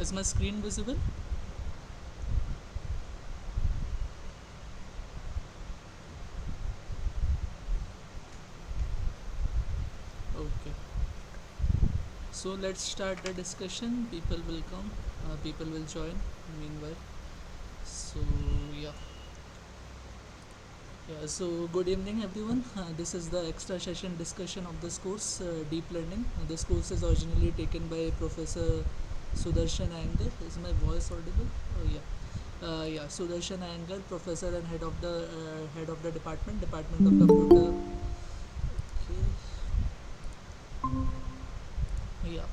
Is my screen visible? Okay. So let's start the discussion. People will come. People will join. Meanwhile. So yeah. Yeah, so good evening everyone. This is the extra session discussion of this course, Deep Learning. This course is originally taken by Professor Sudarshan Iyengar. Is my voice audible? Oh yeah. Yeah, Sudarshan Iyengar, Professor and head of the Department of Computer. Okay. Yeah,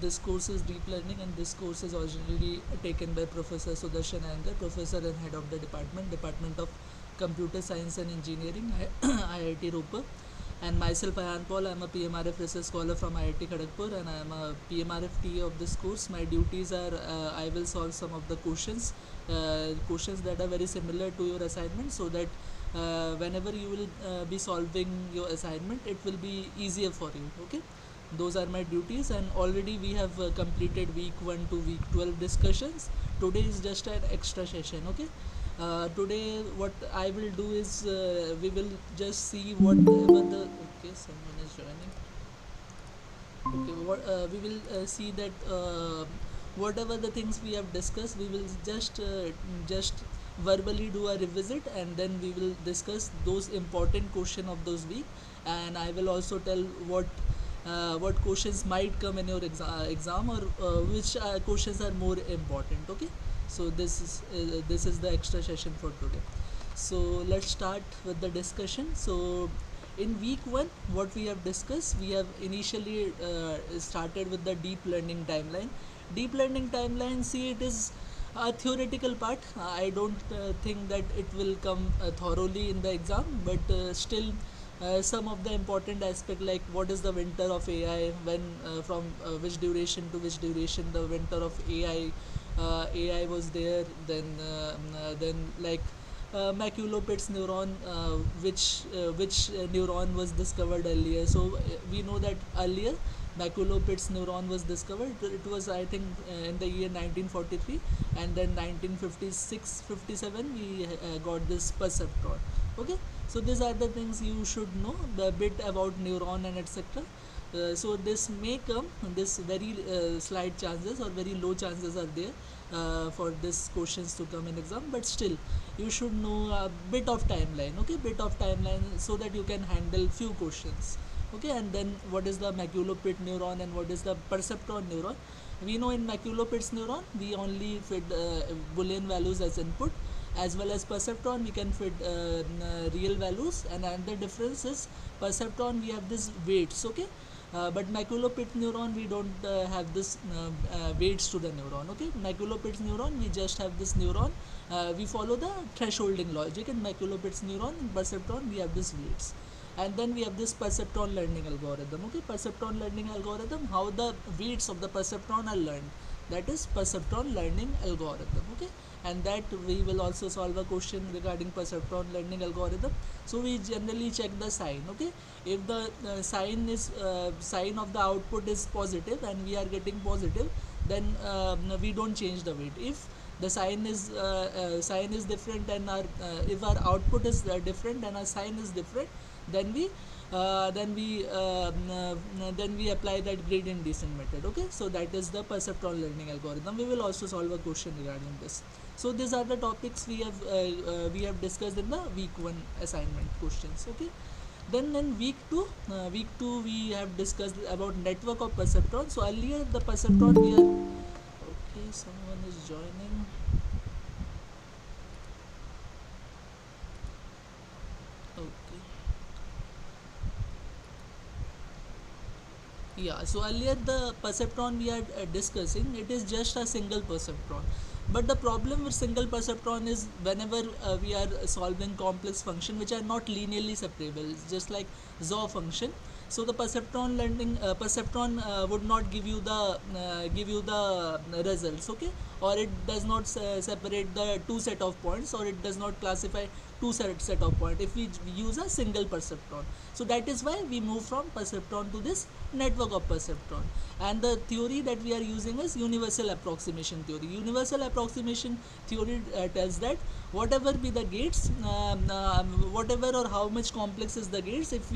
this course is Deep Learning, and this course is originally taken by Professor Sudarshan Iyengar, Professor and Head of the Department of Computer Science and Engineering, IIT Ropar. And myself, Ayan Paul, I am a PMRF Research Scholar from IIT Kharagpur, and I am a PMRF TA of this course. My duties are I will solve some of the questions that are very similar to your assignment, so that whenever you will be solving your assignment, it will be easier for you. Okay, those are my duties, and already we have completed week 1 to week 12 discussions. Today is just an extra session. Okay, today what I will do is we will just see whatever the okay, someone is joining. Okay, we will see that whatever the things we have discussed, we will just verbally do a revisit, and then we will discuss those important question of those week, and I will also tell what questions might come in your exam, or which questions are more important. Okay, so this is the extra session for today. So let's start with the discussion. So in week 1, what we have discussed, we have initially started with the deep learning timeline. Deep learning timeline, see, it is a theoretical part. I don't think that it will come thoroughly in the exam, but still some of the important aspect, like what is the winter of AI, when from which duration to which duration the winter of AI was there, then like maculopat's neuron, which neuron was discovered earlier. So we know that earlier maculopat's neuron was discovered. It was, I think, in the year 1943, and then 1956-57 we got this perceptron. Okay, so these are the things you should know, the bit about neuron and etc. So this may come, this very slight chances or very low chances are there for this questions to come in exam, but still you should know a bit of timeline. Okay, bit of timeline, so that you can handle few questions. Okay, and then what is the maculopate neuron and what is the perceptron neuron? We know in maculopat's neuron we only feed boolean values as input, as well as perceptron we can feed real values, and another difference is perceptron we have this weights. Okay, but maculopate neuron we don't have this weights to the neuron. Okay, maculopate neuron we just have this neuron, we follow the thresholding logic. In maculopate's neuron, in perceptron we have this weights, and then we have this perceptron learning algorithm. Okay, perceptron learning algorithm, how the weights of the perceptron are learned. that is perceptron learning algorithm. Okay, and that we will also solve a question regarding perceptron learning algorithm. So we generally check the sign. Okay, if the sign of the output is positive and we are getting positive, then we don't change the weight. If the sign is different and our if our output is different and our sign is different, then we then we apply that gradient descent method. Okay, so that is the perceptron learning algorithm. We will also solve a question regarding this. So these are the topics we have discussed in the week 1 assignment questions. Okay, then in week 2 we have discussed about network of perceptron. So earlier the perceptron we are okay, someone is joining. Okay. Yeah, so earlier the perceptron we are discussing, it is just a single perceptron. But the problem with single perceptron is whenever we are solving complex function which are not linearly separable, just like XOR function. So the perceptron would not give you the results. Okay, or it does not separate the two set of points, or it does not classify two set of point if we use a single perceptron. So that is why we move from perceptron to this network of perceptron. And the theory that we are using is universal approximation theory. Universal approximation theory tells that whatever be the gates, whatever or how much complex is the gates, if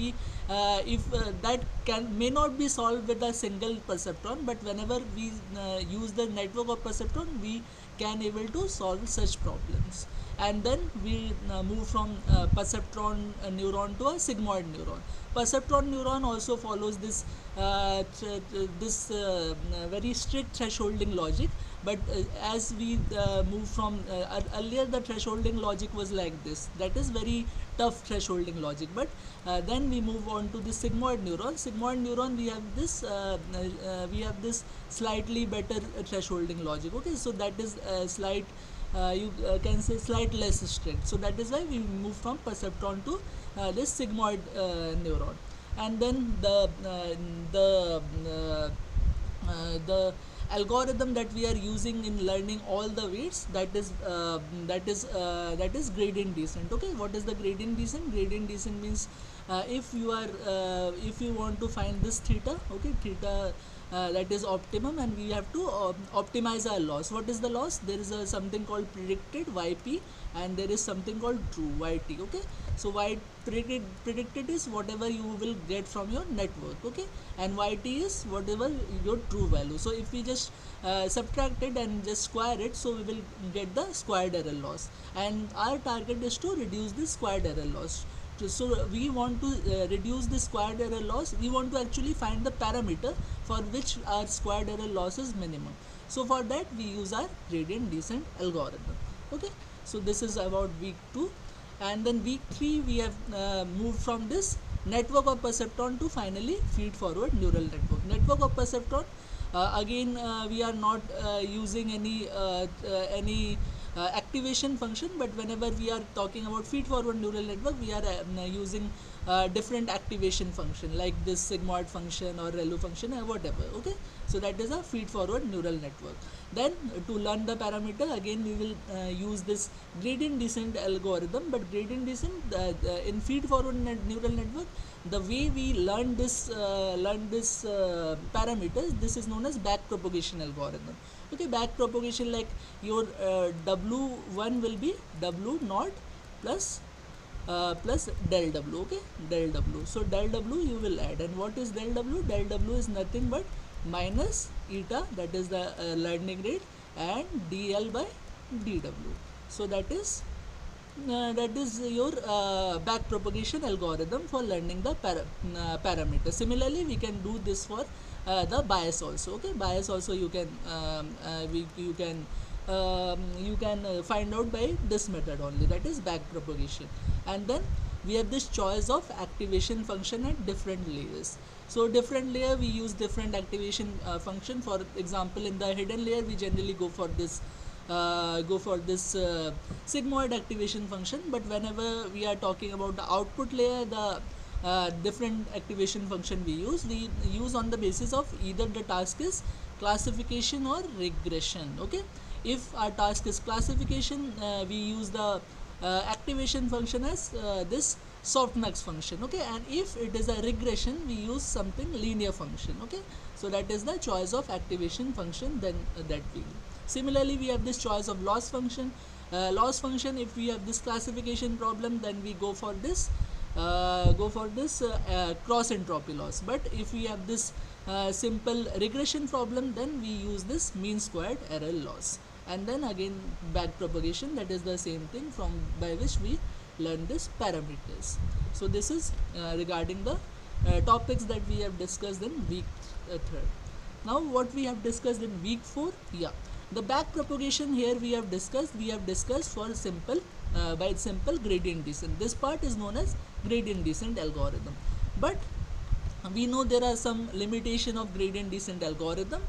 that can may not be solved with a single perceptron, but whenever we use the network of perceptron, we can able to solve such problems. And then we move from perceptron neuron to a sigmoid neuron. Perceptron neuron also follows this very strict thresholding logic, but as we move from earlier the thresholding logic was like this, that is very tough thresholding logic. But then we move on to the sigmoid neuron. Sigmoid neuron we have this slightly better thresholding logic. Okay, so that is slight you can say slight less strict. So that is why we move from perceptron to this sigmoid neuron. And then the algorithm that we are using in learning all the weights, that is gradient descent. Okay, what is the gradient descent? Gradient descent means if you want to find this theta, okay, theta that is optimum, and we have to optimize our loss. What is the loss? There is something called predicted yp, and there is something called true yt. Okay, so predicted is whatever you will get from your network. Okay, and yt is whatever your true value. So if we just subtract it and just square it, so we will get the squared error loss, and our target is to reduce the squared error loss. So we want to reduce the squared error loss. We want to actually find the parameter for which our squared error loss is minimum. So for that we use our gradient descent algorithm. Okay, so this is about week 2. And then week 3 we have moved from this network of perceptron to finally feed forward neural network of perceptron. Again we are not using any activation function, but whenever we are talking about feed forward neural network, we are using different activation function like this sigmoid function or relu function or whatever. Okay, so that is a feed forward neural network. Then to learn the parameter, again we will use this gradient descent algorithm. But gradient descent in feed forward neural network, the way we learn this parameters, this is known as back propagation algorithm. Okay, back propagation, like your w1 will be w naught plus del w. Okay, del w. So del w you will add, and what is del w? Del w is nothing but minus eta, that is the learning rate, and dl by dw. So that is your back propagation algorithm for learning the parameter. Similarly, we can do this for the bias also. Okay, bias also you can find out by this method only, that is back propagation. And then we have this choice of activation function at different layers. So different layer we use different activation function. For example, in the hidden layer we generally go for this sigmoid activation function. But whenever we are talking about the output layer, the different activation function we use on the basis of either the task is classification or regression. Okay, if our task is classification, we use the activation function as this softmax function. Okay, and if it is a regression, we use something linear function. Okay, so that is the choice of activation function then that we do. Similarly, we have this choice of loss function. Loss function, if we have this classification problem, then we go for this cross entropy loss. But if we have this simple regression problem, then we use this mean squared error loss. And then again back propagation, that is the same thing from by which we learn this parameters. So this is regarding the topics that we have discussed in week 3rd. Now what we have discussed in week 4, yeah, the back propagation here we have discussed for simple by simple gradient descent. This part is known as gradient descent algorithm. But we know there are some limitation of gradient descent algorithm.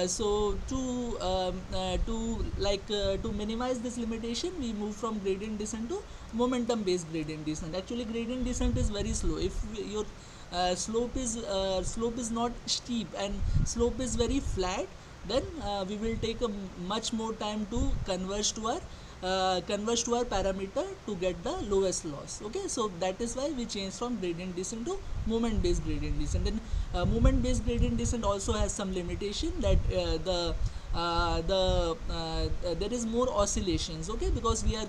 So to minimize this limitation, we move from gradient descent to momentum based gradient descent. Actually, gradient descent is very slow. If your slope is not steep and slope is very flat, then we will take a much more time to converge to our parameter to get the lowest loss. Okay, so that is why we change from gradient descent to moment based gradient descent. And moment based gradient descent also has some limitation, that there is more oscillations. Okay, because we are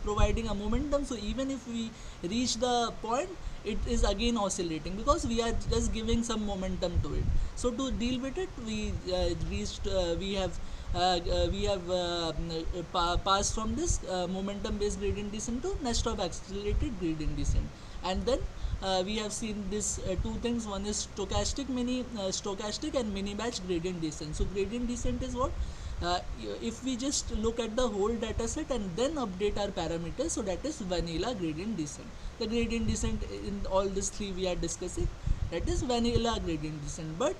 providing a momentum, so even if we reach the point, it is again oscillating because we are just giving some momentum to it. So to deal with it, we have passed from this momentum based gradient descent to nest of accelerated gradient descent. And then we have seen this two things. One is stochastic and mini batch gradient descent. So gradient descent is what, if we just look at the whole data set and then update our parameters, so that is vanilla gradient descent. The gradient descent in all these three we are discussing, that is vanilla gradient descent. But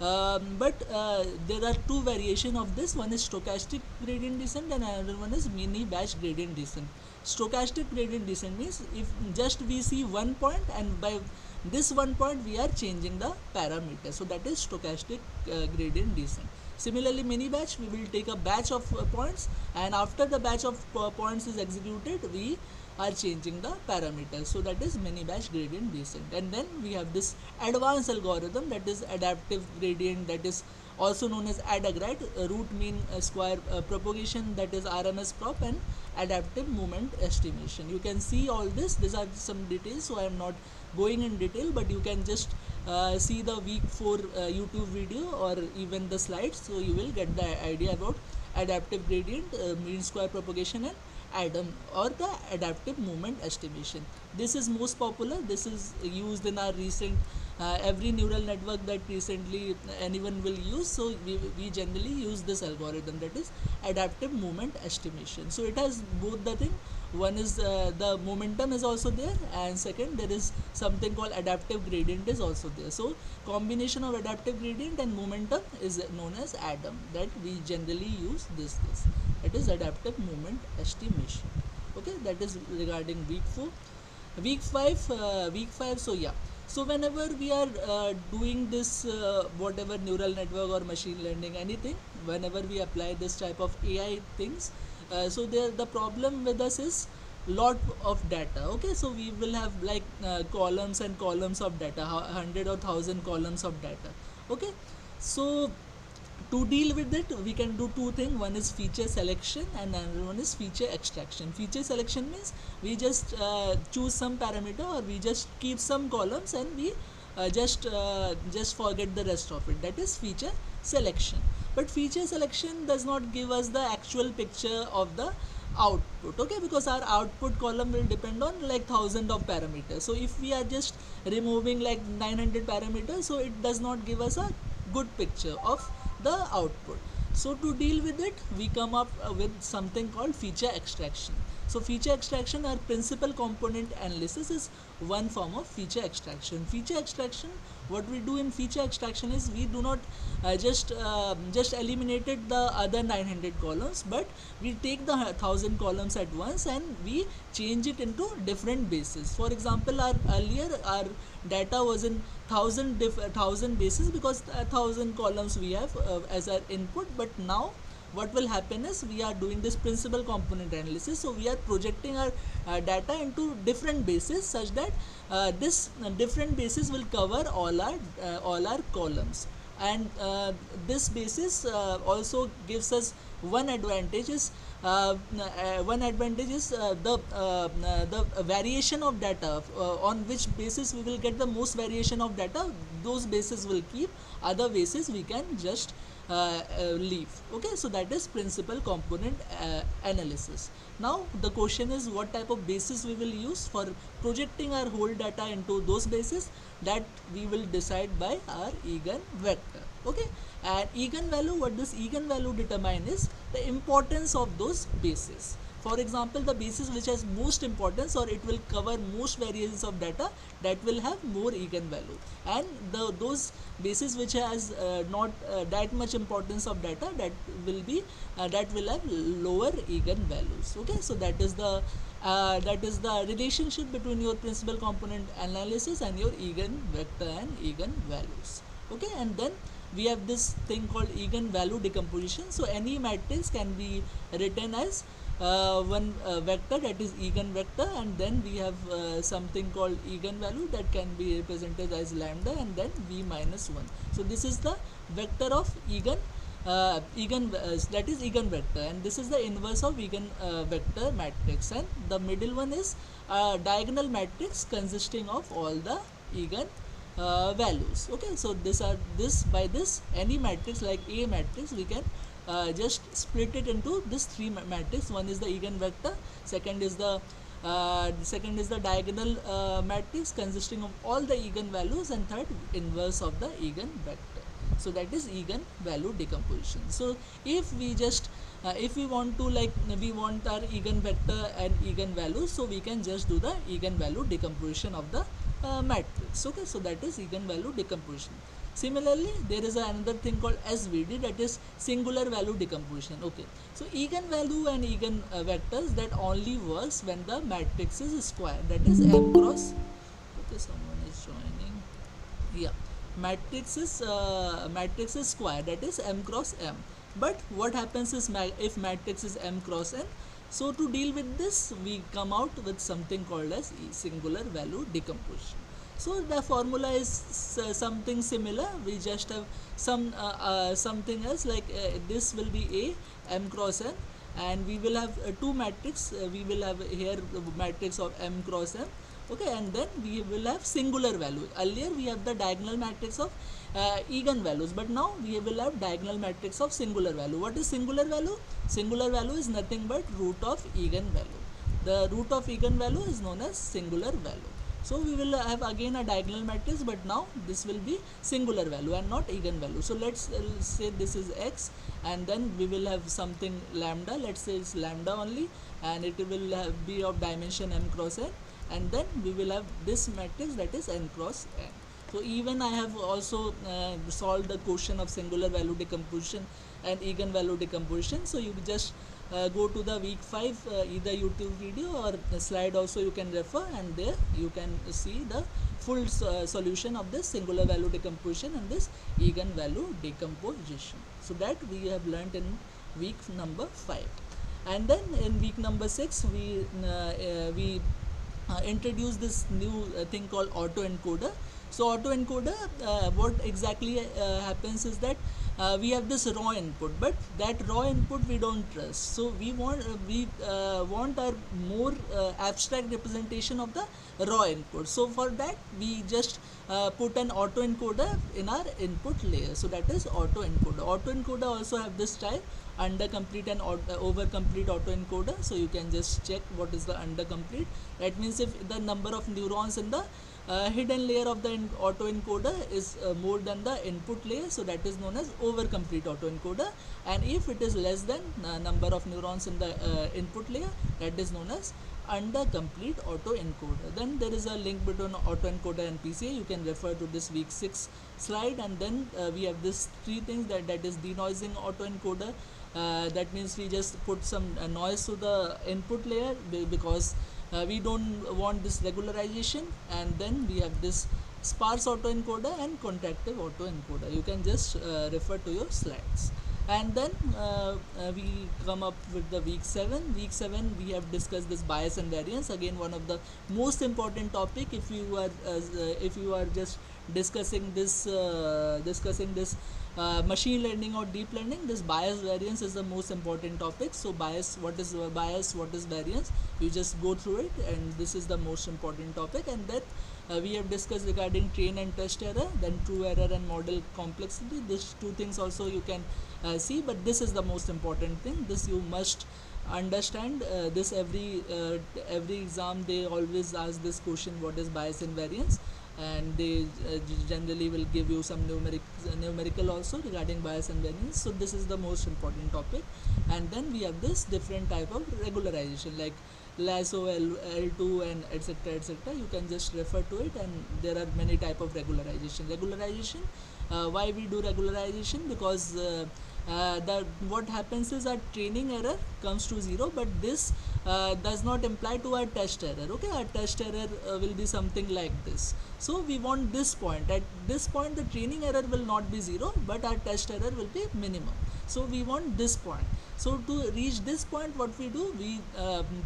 there are two variations of this. One is stochastic gradient descent and another one is mini batch gradient descent. Stochastic gradient descent means if just we see one point and by this one point we are changing the parameter, so that is stochastic gradient descent. Similarly, mini batch, we will take a batch of points, and after the batch of points is executed, we are changing the parameters, so that is mini batch gradient descent. And then we have this advanced algorithm, that is adaptive gradient, that is also known as ADAGRAD, root mean square propagation, that is RMS prop, and adaptive movement estimation. You can see all this. These are some details, so I am not going in detail, but you can just see the week 4 YouTube video or even the slides, so you will get the idea about adaptive gradient, mean square propagation, and ADAM, or the adaptive movement estimation. This is most popular. This is used in our recent every neural network that recently anyone will use. So we generally use this algorithm, that is adaptive movement estimation. So it has both the thing. One is the momentum is also there, and second there is something called adaptive gradient is also there. So combination of adaptive gradient and momentum is known as ADAM, that we generally use this. It is adaptive movement estimation. Okay, that is regarding week 4. Week 5, so yeah, so whenever we are doing this whatever neural network or machine learning, anything, whenever we apply this type of AI things, so there the problem with us is lot of data. Okay, so we will have like columns and columns of data, 100 or 1000 columns of data. Okay, so to deal with it, we can do two things. One is feature selection and another one is feature extraction. Feature selection means we just choose some parameter, or we just keep some columns and we just forget the rest of it. That is feature selection. But feature selection does not give us the actual picture of the output. Okay, because our output column will depend on like thousands of parameters. So if we are just removing like 900 parameters, so it does not give us a good picture of the output. So to deal with it, we come up with something called feature extraction. So feature extraction or principal component analysis is one form of feature extraction. Feature extraction what we do in feature extraction is we do not just eliminated the other 900 columns, but we take the 1000 columns at once and we change it into different bases. For example, our earlier our data was in 1000 bases because 1000 columns we have as our input, but now what will happen is we are doing this principal component analysis, so we are projecting our data into different bases such that this different bases will cover all our columns. And this basis also gives us one advantage is the variation of data, on which basis we will get the most variation of data. Those bases will keep, other bases we can just leave. Okay, so that is principal component analysis. Now the question is what type of basis we will use for projecting our whole data into those bases. That we will decide by our eigenvector. Okay, and eigenvalue, what this eigenvalue determine is the importance of those bases. For example, the basis which has most importance, or it will cover most variations of data, that will have more eigenvalue, and those basis which has not that much importance of data, that will have lower eigenvalues. Okay, so that is the relationship between your principal component analysis and your eigenvector and eigenvalues. Okay, and then we have this thing called eigenvalue decomposition. So any matrix can be written as one vector, that is eigenvector, and then we have something called eigenvalue that can be represented as lambda and then v minus 1. So this is the vector of that is eigenvector, and this is the inverse of eigenvector matrix, and the middle one is diagonal matrix consisting of all the eigen values. Okay, so by this any matrix like A matrix, we can just split it into this three matrix. One is the eigenvector, second is the diagonal matrix consisting of all the eigenvalues, and third inverse of the eigenvector. So that is eigenvalue decomposition. So if we just if we want to we want our eigenvector and eigenvalues, so we can just do the eigenvalue decomposition of the matrix. Okay, so that is eigenvalue decomposition. Similarly, there is another thing called SVD, that is singular value decomposition. Okay, so eigenvalue and eigenvectors that only works when the matrix is square, that is M cross. Okay, someone is joining. Yeah, matrix is square, that is M cross M. But what happens is if matrix is M cross N, so to deal with this, we come out with something called as singular value decomposition. So the formula is something similar. We just have something else this will be A M cross N, and we will have two matrix. We will have here the matrix of M cross M. Okay, and then we will have singular value. Earlier we have the diagonal matrix of eigenvalues, but now we will have diagonal matrix of singular value. What is singular value? Singular value is nothing but root of eigenvalue. The root of eigenvalue is known as singular value. So we will have again a diagonal matrix, but now this will be singular value and not eigenvalue. So let's say this is X, and then we will have something lambda. Let's say it's lambda only, and it will be of dimension M cross N, and then we will have this matrix, that is N cross N. So even I have also solved the question of singular value decomposition and eigenvalue decomposition. So you just go to the week 5 either YouTube video or the slide also you can refer, and there you can see the full solution of this singular value decomposition and this eigenvalue decomposition. So that we have learnt in week number 5. And then in week number 6 we introduce this new thing called autoencoder. So autoencoder, what exactly happens is that we have this raw input, but that raw input we don't trust. So we want our more abstract representation of the raw input. So for that we just put an autoencoder in our input layer. So that is autoencoder. Autoencoder also have this type, under complete and over complete autoencoder. So you can just check what is the under complete. That means if the number of neurons in the hidden layer of the autoencoder is more than the input layer, so that is known as over complete autoencoder, and if it is less than number of neurons in the input layer, that is known as under complete autoencoder. Then there is a link between autoencoder and PCA. You can refer to this week 6 slide. And then we have this three things, that is denoising autoencoder. That means we just put some noise to the input layer because we don't want this regularization. And then we have this sparse autoencoder and contractive autoencoder. You can just refer to your slides. And then we come up with the week 7. Week 7 we have discussed this bias and variance, again one of the most important topic if you are just discussing this machine learning or deep learning. This bias variance is the most important topic. So bias, what is bias, what is variance, you just go through it, and this is the most important topic. And then we have discussed regarding train and test error, then true error and model complexity. These two things also you can see, but this is the most important thing. This you must understand. This every exam they always ask this question, what is bias and variance, and they generally will give you some numerical also regarding bias and variance. So this is the most important topic. And then we have this different type of regularization like LASSO, L2 and etc etc. You can just refer to it, and there are many type of regularization. Why we do regularization? Because what happens is our training error comes to 0, but this does not imply to our test error. Okay, our test error will be something like this. So we want this point. At this point the training error will not be 0, but our test error will be minimum. So we want this point. So to reach this point, what we do, we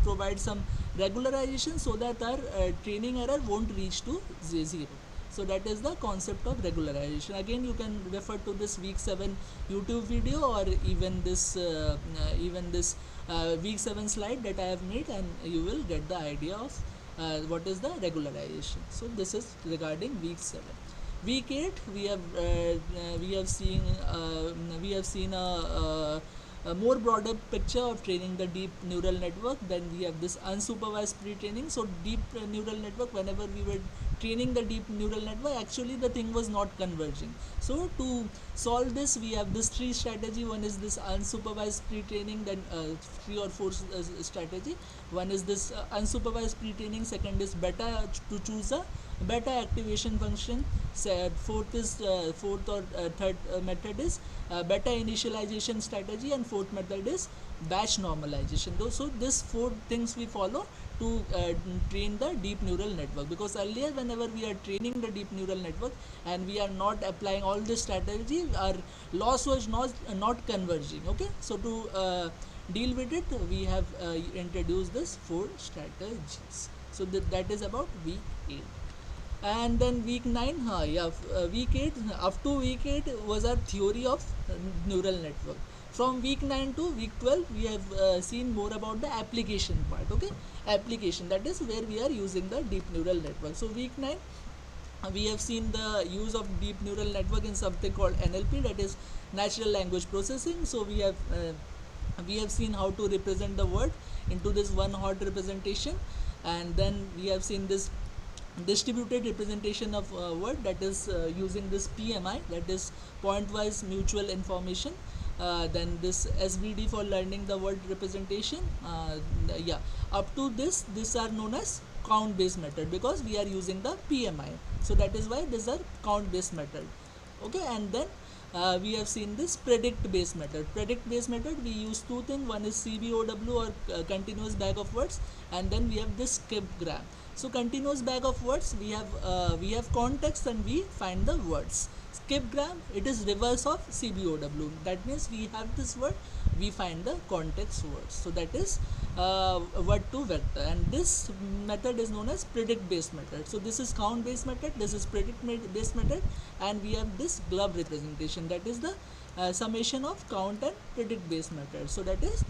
provide some regularization so that our training error won't reach to 0. So that is the concept of regularization. Again, you can refer to this week 7 YouTube video, or even this week 7 slide that I have made, and you will get the idea of what is the regularization. So this is regarding week 7. Week 8 we have seen a more broader picture of training the deep neural network. Then we have this unsupervised pre-training. So deep neural network, whenever we were training the deep neural network, actually the thing was not converging. So to solve this, we have this 3 strategy. One is this unsupervised pre-training, then 3 or 4 strategy. One is this unsupervised pre-training, second is beta, to choose a beta activation function, fourth or third method is beta initialization strategy, and fourth method is batch normalization. So these 4 things we follow to train the deep neural network, because earlier whenever we are training the deep neural network and we are not applying all this strategy, our loss was not converging. Okay, so to deal with it, we have introduced this 4 strategies. So that is about week 8. And then week 9, week 8, up to week 8 was our theory of neural network. From week 9 to week 12 we have seen more about the application part. Okay, application, that is where we are using the deep neural network. So week 9 we have seen the use of deep neural network in something called NLP, that is natural language processing. So we have seen how to represent the word into this one hot representation, and then we have seen this distributed representation of word, that is using this PMI, that is pointwise mutual information. Then this SVD for learning the word representation. Up to this are known as count based method, because we are using the PMI. So that is why these are count based method. Okay, and then we have seen this predict based method. Predict based method, we use 2 things. One is CBOW, or continuous bag of words, and then we have this skipped gram. So continuous bag of words, we have context and we find the words. Skip gram, it is reverse of CBOW. That means we have this word, we find the context words. So that is word to vector, and this method is known as predict based method. So this is count based method, this is predict based method, and we have this glove representation, that is the summation of count and predict based method. So that is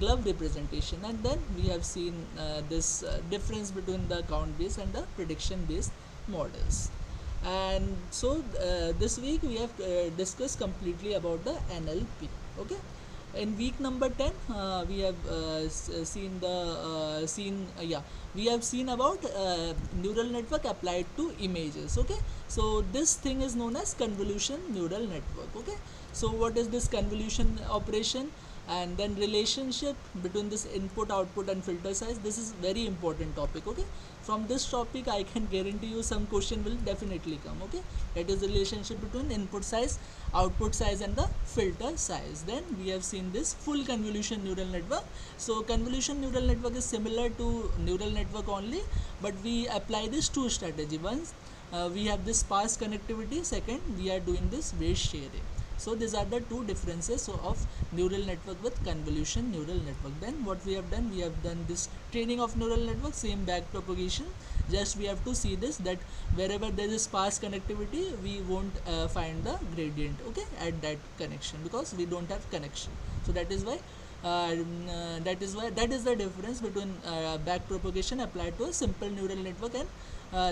glove representation. And then we have seen this difference between the count based and the prediction based models. And so this week we have discussed completely about the NLP. Okay, in week number 10 we have we have seen about neural network applied to images. Okay, so this thing is known as convolution neural network. Okay, so what is this convolution operation? And then relationship between this input, output and filter size, this is very important topic. Okay, from this topic I can guarantee you some question will definitely come. Okay, that is the relationship between input size, output size and the filter size. Then we have seen this full convolution neural network. So convolution neural network is similar to neural network only, but we apply this two strategy. Once we have this sparse connectivity, second we are doing this weight sharing. So these are the two differences of neural network with convolution neural network. Then what we have done, we have done this training of neural network, same back propagation. Just we have to see this, that wherever there is sparse connectivity we won't find the gradient, okay, at that connection, because we don't have connection. So that is why that is the difference between back propagation applied to a simple neural network and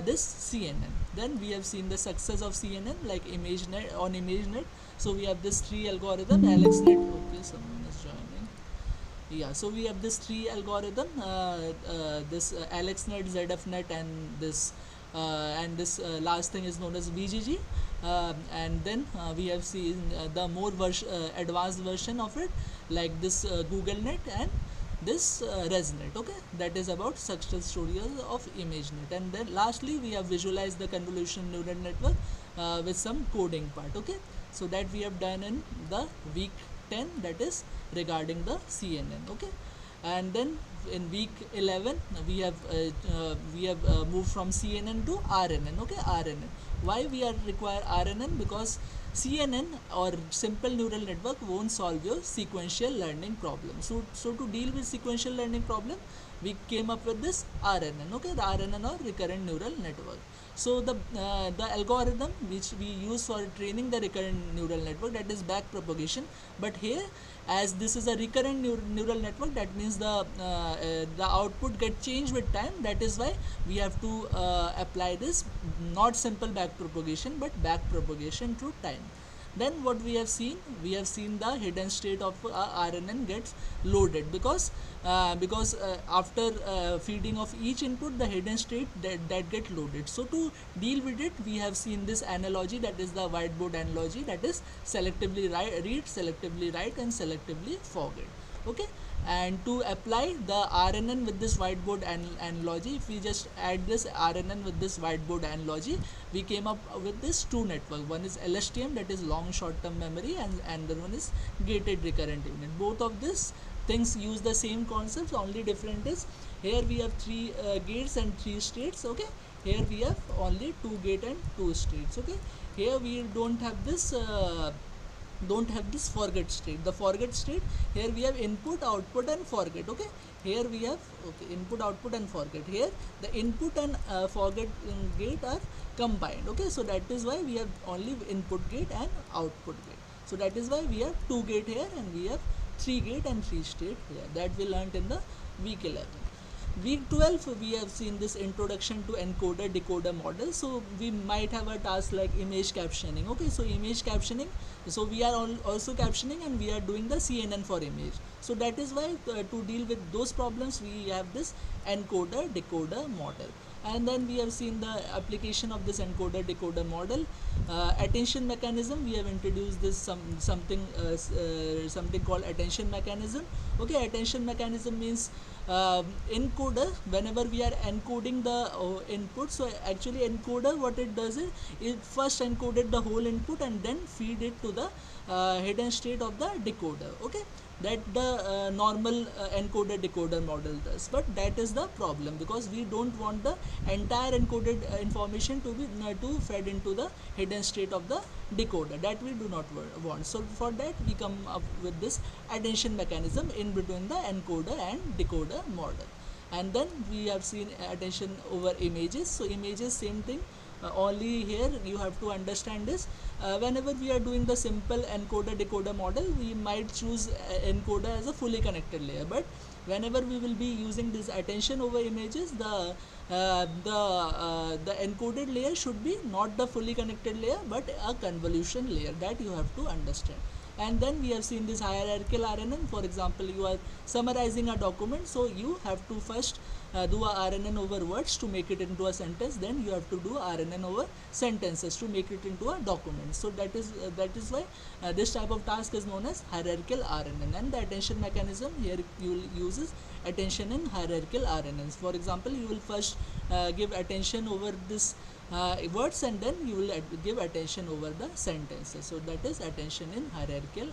this CNN. Then we have seen the success of CNN, like ImageNet on ImageNet. So we have this tree algorithm, AlexNet. Okay, someone is joining. Yeah, so we have this tree algorithm, this AlexNet, ZFNet, and this last thing is known as BGG. And then we have seen the more advanced version of it, like this GoogleNet and this ResNet. Okay, that is about success stories of ImageNet. And then lastly we have visualized the convolution neural network with some coding part. Okay, so that we have done in the week 10, that is regarding the CNN. Okay, and then in week 11 we have moved from CNN to RNN. Okay, RNN. Why we are require RNN? Because CNN or simple neural network won't solve your sequential learning problem. So to deal with sequential learning problem, we came up with this RNN. Okay, the RNN or recurrent neural network. So the algorithm which we use for training the recurrent neural network, that is back propagation. But here, as this is a recurrent neural network, that means the output get changed with time. That is why we have to apply this not simple back propagation but back propagation through time. Then what we have seen, the hidden state of RNN gets loaded, because after feeding of each input, the hidden state that get loaded. So to deal with it, we have seen this analogy, that is the whiteboard analogy, that is selectively read, selectively write and selectively forget. Okay, and to apply the RNN with this whiteboard analogy, if we just add this RNN with this whiteboard analogy, we came up with this two network. One is LSTM, that is long short term memory, and another one is gated recurrent unit. Both of these things use the same concepts, only different is here we have three gates and three states. Okay, here we have only two gate and two states. Okay, here we don't have this forget state. The forget state, here we have input, output and forget. Okay, here we have, okay, input, output and forget. Here the input and forget gate are combined. Okay, so that is why we have only input gate and output gate. So that is why we have two gate here and we have three gate and three state here. That we learnt in the week 11. Week 12 we have seen this introduction to encoder decoder model. So we might have a task like image captioning. Okay, so image captioning, so we are also captioning and we are doing the CNN for image. So that is why to deal with those problems we have this encoder decoder model. And then we have seen the application of this encoder decoder model. Attention mechanism, we have introduced this something called attention mechanism. Okay, attention mechanism means encoder, whenever we are encoding the input, so actually encoder, what it does is it first encoded the whole input and then feed it to the hidden state of the decoder. Okay, that the normal encoder decoder model does. But that is the problem, because we don't want the entire encoded information to be to fed into the hidden state of the decoder. That we do not want. So for that we come up with this attention mechanism in between the encoder and decoder model. And then we have seen attention over images. So images, same thing. Only here you have to understand this, whenever we are doing the simple encoder decoder model, we might choose encoder as a fully connected layer. But whenever we will be using this attention over images, the encoded layer should be not the fully connected layer but a convolution layer. That you have to understand. And then we have seen this hierarchical RNN. For example, you are summarizing a document, so you have to first do a RNN over words to make it into a sentence, then you have to do RNN over sentences to make it into a document. So that is why this type of task is known as hierarchical RNN. And the attention mechanism here, you will use attention in hierarchical RNNs. For example, you will first give attention over this words, and then you will give attention over the sentences. So that is attention in hierarchical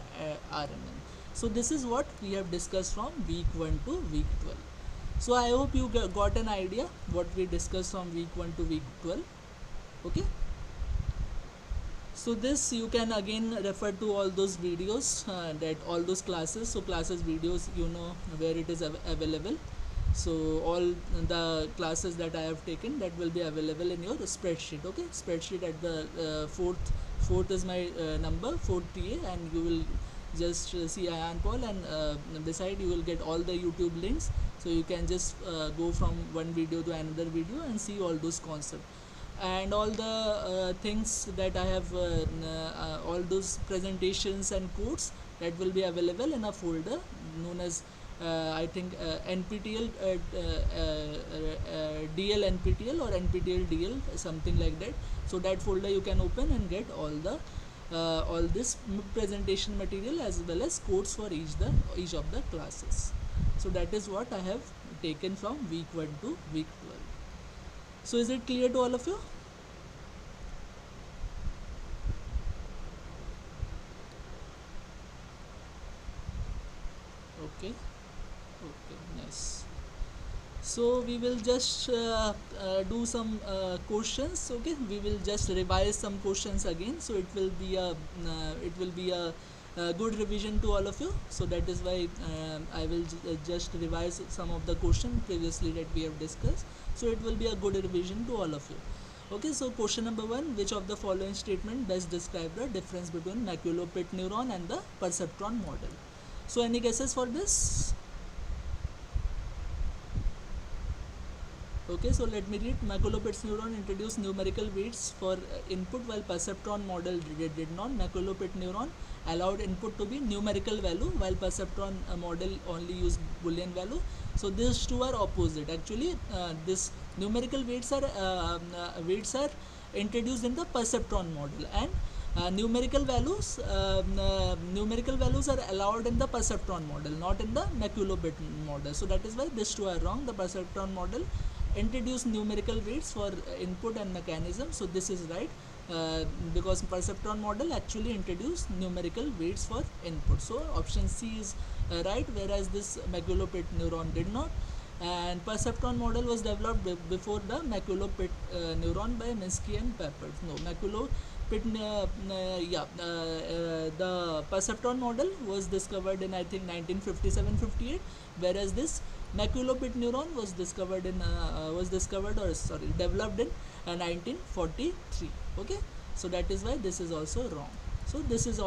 RNN. So this is what we have discussed from week 1 to week 12. So I hope you got an idea what we discussed from week 1 to week 12. Okay. So this you can again refer to all those videos, that all those classes. So classes videos, you know where it is available. So all the classes that I have taken, that will be available in your spreadsheet. Okay, spreadsheet at the fourth is my number, 4th TA, and you will just see Ayan Paul, and beside you will get all the YouTube links. So you can just go from one video to another video and see all those concepts. And all the things that I have, all those presentations and codes, that will be available in a folder known as I think NPTEL DL NPTEL or NPTEL DL, something like that. So that folder you can open and get all this presentation material as well as codes for each of the classes. So that is what I have taken from week 1 to week 12. So is it clear to all of you? Okay. Okay, nice. So we will just do some questions. Okay, we will just revise some questions again. So it will be a good revision to all of you. So that is why I will just revise some of the questions previously that we have discussed. So it will be a good revision to all of you. Okay, so question number 1: which of the following statement best describe the difference between macular-pit neuron and the perceptron model? So any guesses for this? Okay, so let me read. Macular-Pitts neuron introduced numerical weights for input, while perceptron model did not. Macular-Pitt neuron allowed input to be numerical value, while perceptron model only used Boolean value. So these two are opposite. Actually, this numerical weights are introduced in the perceptron model, and numerical values are allowed in the perceptron model, not in the macular-Pitt model. So that is why these two are wrong. The perceptron model introduce numerical weights for input and mechanism. So this is right, because perceptron model actually introduced numerical weights for input. So option C is right, whereas this macular-Pitt neuron did not. And perceptron model was developed before the macular-Pitt neuron by Minsky and Peppers. No, macular-Pitt the perceptron model was discovered in I think 1957-58, whereas this macular-Pitt neuron was developed in 1943. Okay, so that is why this is also wrong. So this is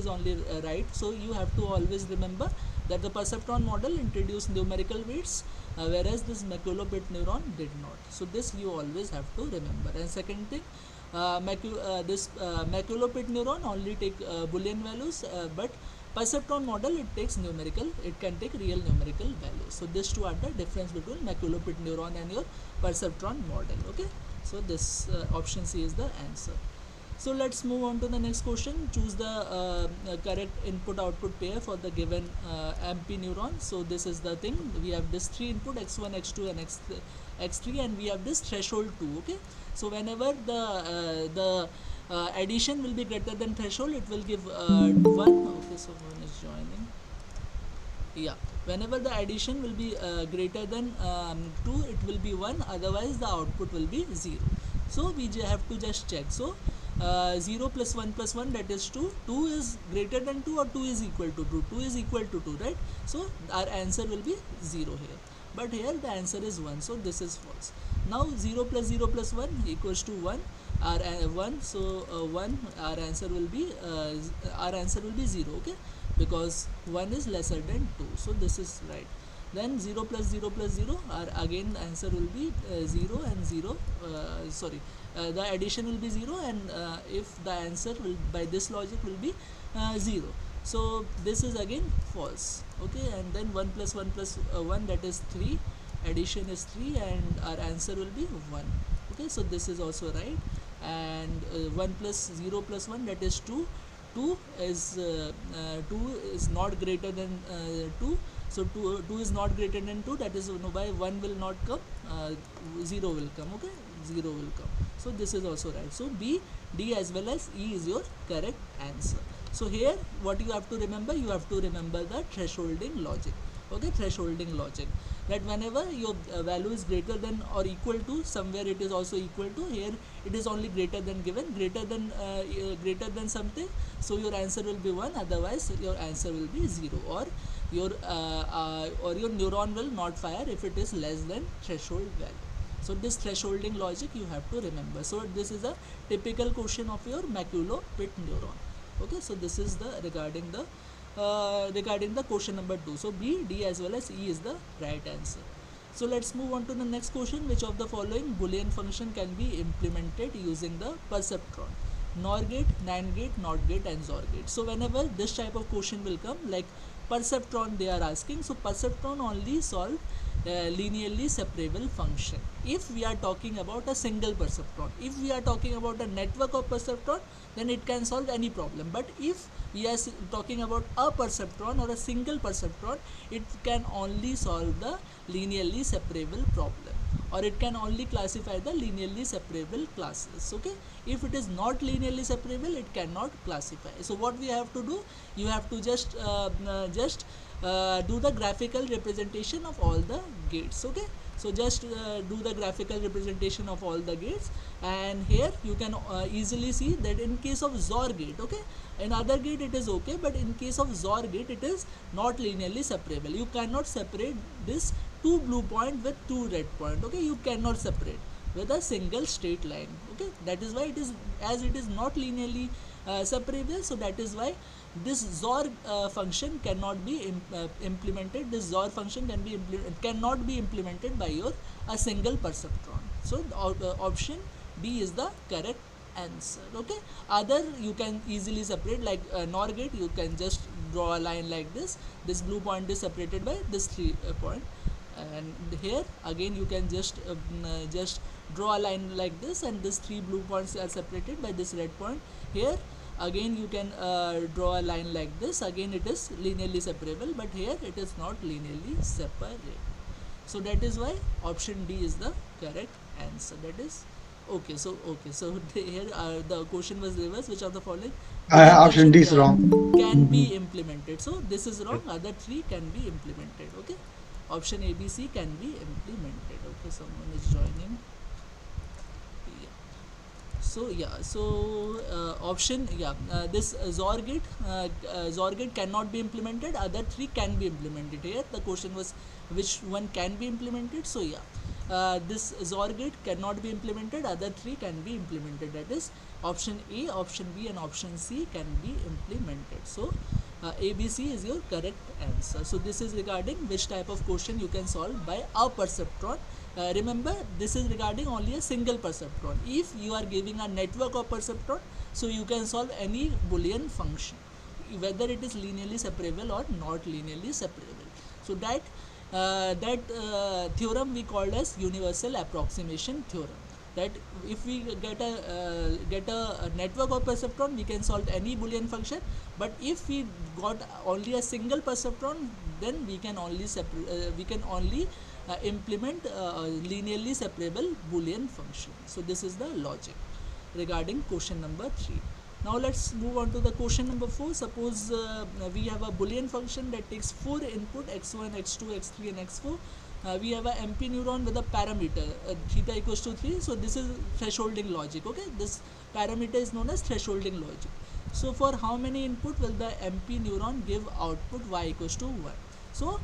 only right. So you have to always remember that the perceptron model introduced numerical weights, whereas this macular-Pitt neuron did not. So this you always have to remember. And second thing, macular-Pitt neuron only take Boolean values, but perceptron model, it takes numerical, it can take real numerical values. So these two are the difference between macular-Pitt neuron and your perceptron model. Okay, so this option C is the answer. So let's move on to the next question. Choose the correct input-output pair for the given MP neuron. So this is the thing. We have this 3 input, x1, x2 and x3, and we have this threshold 2. Okay, so whenever the addition will be greater than threshold, it will give 1. Okay, so 1 is joining. Yeah, whenever the addition will be greater than 2, it will be 1, otherwise the output will be 0. So we have to just check. So 0 plus 1 plus 1, that is 2. 2 is greater than 2 or 2 is equal to 2? 2 is equal to 2, right? So our answer will be 0 here. But here the answer is 1, so this is false. Now 0 plus 0 plus 1 equals to 1. Our 1, so 1, our answer will be 0. Okay, because 1 is lesser than 2. So this is right. Then 0 plus 0 plus 0, our again answer will be 0 and 0. The addition will be 0, and if the answer will, by this logic, will be 0. So this is again false. Okay, and then 1 plus 1 plus 1, that is 3. addition is 3 and our answer will be 1. Okay, so this is also right. And 1 plus 0 plus 1, that is 2. 2 is not greater than 2, so 2 is not greater than 2, that is by 1 will not come, 0 will come. Okay, 0 will come. So this is also right. So B, D as well as E is your correct answer. So here what you have to remember, you have to remember the thresholding logic. Okay, thresholding logic, that whenever your value is greater than or equal to, somewhere it is also equal to, here it is only greater than given, greater than something, so your answer will be 1, otherwise your answer will be 0, or your neuron will not fire if it is less than threshold value. So this thresholding logic you have to remember. So this is a typical question of your maculo-pit neuron. Okay, so this is the regarding the question number 2. So B, D as well as E is the right answer. So let's move on to the next question. Which of the following Boolean function can be implemented using the perceptron? NOR gate, NAND gate, NOT gate and XOR gate. So whenever this type of question will come, like perceptron they are asking, so perceptron only solve linearly separable function if we are talking about a single perceptron. If we are talking about a network of perceptron, then it can solve any problem. But if we are talking about a perceptron or a single perceptron, it can only solve the linearly separable problem, or it can only classify the linearly separable classes. Okay, if it is not linearly separable, it cannot classify. So what we have to do, you have to just do the graphical representation of all the gates. Okay, so just do the graphical representation of all the gates, and here you can easily see that in case of XOR gate, okay, in other gate it is okay, but in case of XOR gate it is not linearly separable. You cannot separate this two blue point with two red point. Okay, you cannot separate with a single straight line. Okay, that is why it is, as it is not linearly separable, so that is why this XOR function cannot be implemented. This XOR function cannot be implemented by your a single perceptron. So option D is the correct answer. Okay, other you can easily separate, like NOR gate, you can just draw a line like this. This blue point is separated by this 3 point, and here again you can just draw a line like this, and these 3 blue points are separated by this red point. Here again you can draw a line like this, again it is linearly separable, but here it is not linearly separable. So that is why option D is the correct answer. That is okay. So here the question was reversed. Which of the following Boolean Option function, D is yeah, wrong. can Hmm. be implemented? So this is wrong. Other 3 can be implemented. Okay, option A, B, C can be implemented. Okay, someone is joining. So yeah, so option, yeah, this XOR gate cannot be implemented, other 3 can be implemented. Here the question was which one can be implemented. So yeah, this XOR gate cannot be implemented, other 3 can be implemented. That is option A, option B and option C can be implemented. So ABC is your correct answer. So this is regarding which type of question you can solve by a perceptron. Remember, this is regarding only a single perceptron. If you are giving a network of perceptron, so you can solve any Boolean function, whether it is linearly separable or not linearly separable. So that theorem we called as universal approximation theorem. That if we get a network of perceptron, we can solve any Boolean function. But if we got only a single perceptron, then we can only implement linearly separable Boolean function. So this is the logic regarding question number 3. Now let's move on to the question number 4. Suppose we have a Boolean function that takes 4 input, x1, x2, x3 and x4. We have a MP neuron with a parameter theta equals to 3. So this is thresholding logic. Okay, this parameter is known as thresholding logic. So for how many input will the MP neuron give output y equals to 1? So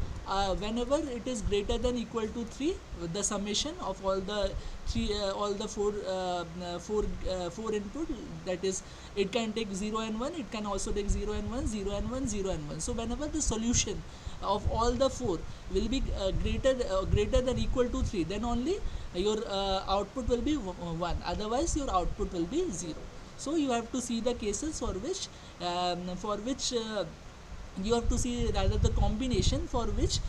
whenever it is greater than equal to 3, with the summation of all the four input, that is, it can take 0 and 1, it can also take 0 and 1, 0 and 1, 0 and 1. So whenever the solution of all the 4 will be greater than equal to 3, then only your output will be 1, otherwise your output will be 0. So you have to see the cases for which you have to see rather the combination for which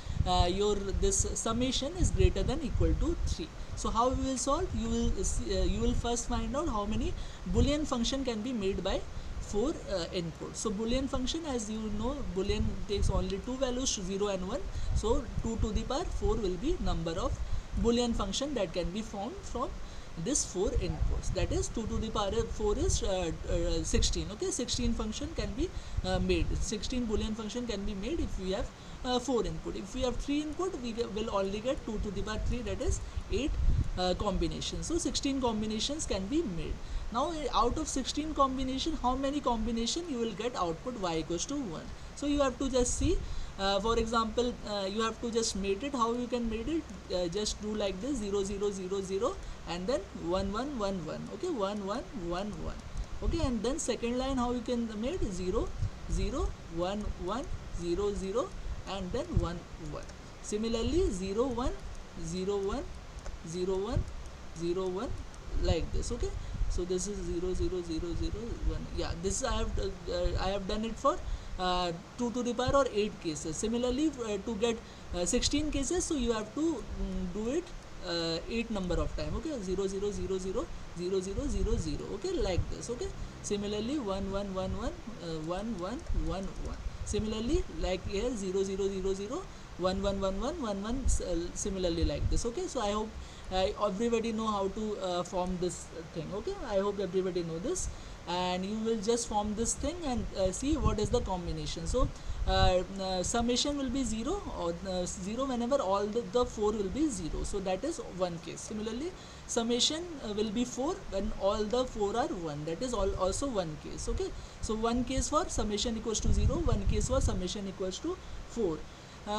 your this summation is greater than equal to 3. So how we will solve? You will first find out how many boolean function can be made by 4 inputs. So boolean function, as you know, boolean takes only two values, 0 and 1. So 2 to the power 4 will be number of boolean function that can be formed from this 4 inputs. That is 2 to the power 4 is 16. Okay, 16 function can be made. 16 boolean function can be made if we have 4 input. If we have 3 input, we will only get 2 to the power 3, that is 8 combinations. So 16 combinations can be made. Now out of 16 combination, how many combination you will get output y equals to 1. So you have to just see, for example, you have to just mate it. How you can mate it? Just do like this, 0 0 0 0 and then 1 1 1 1. Okay, 1 1 1 1. Okay, and then second line how you can mate? 0 0 1 1 0 0 and then 1 1. Similarly 0 1 0 1 0 1 0 1, like this. Okay, so this is 0 0 0 0 1. Yeah, this I have done it for 2 to the power or 8 cases. Similarly, to get 16 cases, so you have to do it 8 number of time. Okay, 0 0 0 0 0 0 0 0. Okay, like this. Okay, similarly 1 1 1 1 1 1 1 1. Similarly, like here 0 0 0 0 1 1 1 1 1 1, similarly like this. Okay, so I hope everybody know how to form this thing. Okay, I hope everybody know this, and you will just form this thing and see what is the combination. So summation will be 0 or 0 whenever all the 4 will be 0. So that is one case. Similarly, summation will be 4 when all the 4 are 1. That is also one case. Okay, so one case for summation equals to 0, one case for summation equals to 4.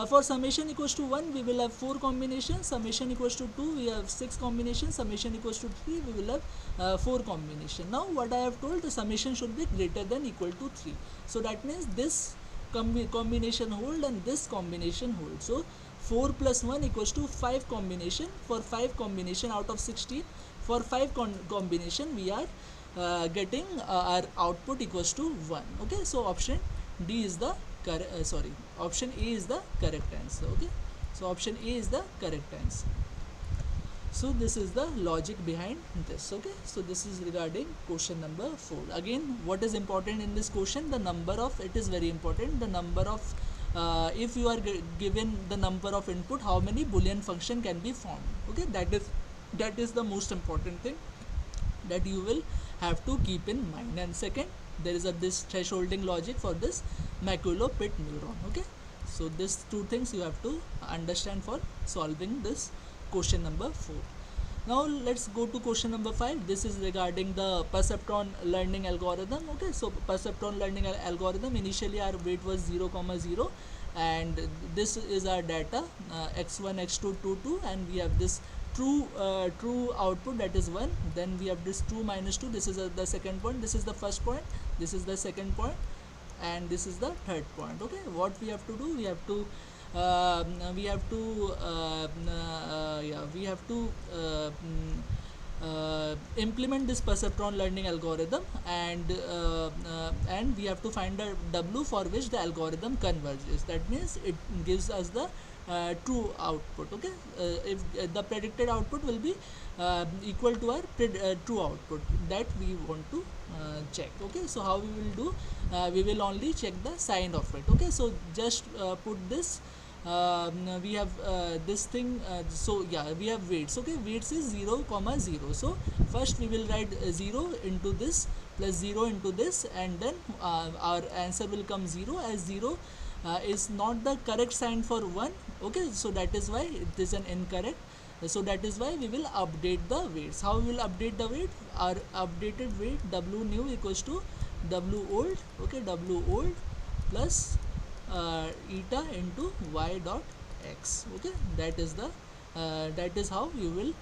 For summation equals to 1, we will have 4 combinations. Summation equals to 2, we have 6 combinations. Summation equals to 3, we will have 4 combinations. Now what I have told, the summation should be greater than equal to 3. So that means this combination hold and this combination hold. So 4 plus 1 equals to 5 combination. For 5 combination out of 16, for 5 combination we are getting our output equals to 1. Okay, so option D is the option A is the correct answer. Okay, so option A is the correct answer. So this is the logic behind this. Okay, so this is regarding question number 4. Again, what is important in this question? The number of, it is very important, the number of if you are given the number of input, how many boolean function can be formed. Okay, that is the most important thing that you will have to keep in mind. And second, there is this thresholding logic for this maculo-pit neuron. Okay, so these two things you have to understand for solving this question number 4. Now let's go to question number 5. This is regarding the perceptron learning algorithm. Okay, so perceptron learning algorithm, initially our weight was 0, 0, and this is our data, x1 x2 2 2, and we have this true output, that is 1. Then we have this 2 minus 2, this is the second point, this is the first point, this is the second point, and this is the third point. Okay, what we have to do, we have to implement this perceptron learning algorithm, and we have to find a W for which the algorithm converges. That means it gives us the true output. Okay, if the predicted output will be equal to our true output that we want to check. Okay, so how we will do, we will only check the sign of it. Okay, so just put this, we have this thing, so yeah, we have weights. Okay, weights is 0, 0. So first we will write 0 into this plus 0 into this, and then our answer will come 0, as 0 is not the correct sign for 1. Okay, so that is why it is an incorrect. So that is why we will update the weights. How we will update the weight? Our updated weight W new equals to W old. Okay, W old plus eta into y dot x. Okay, that is how you will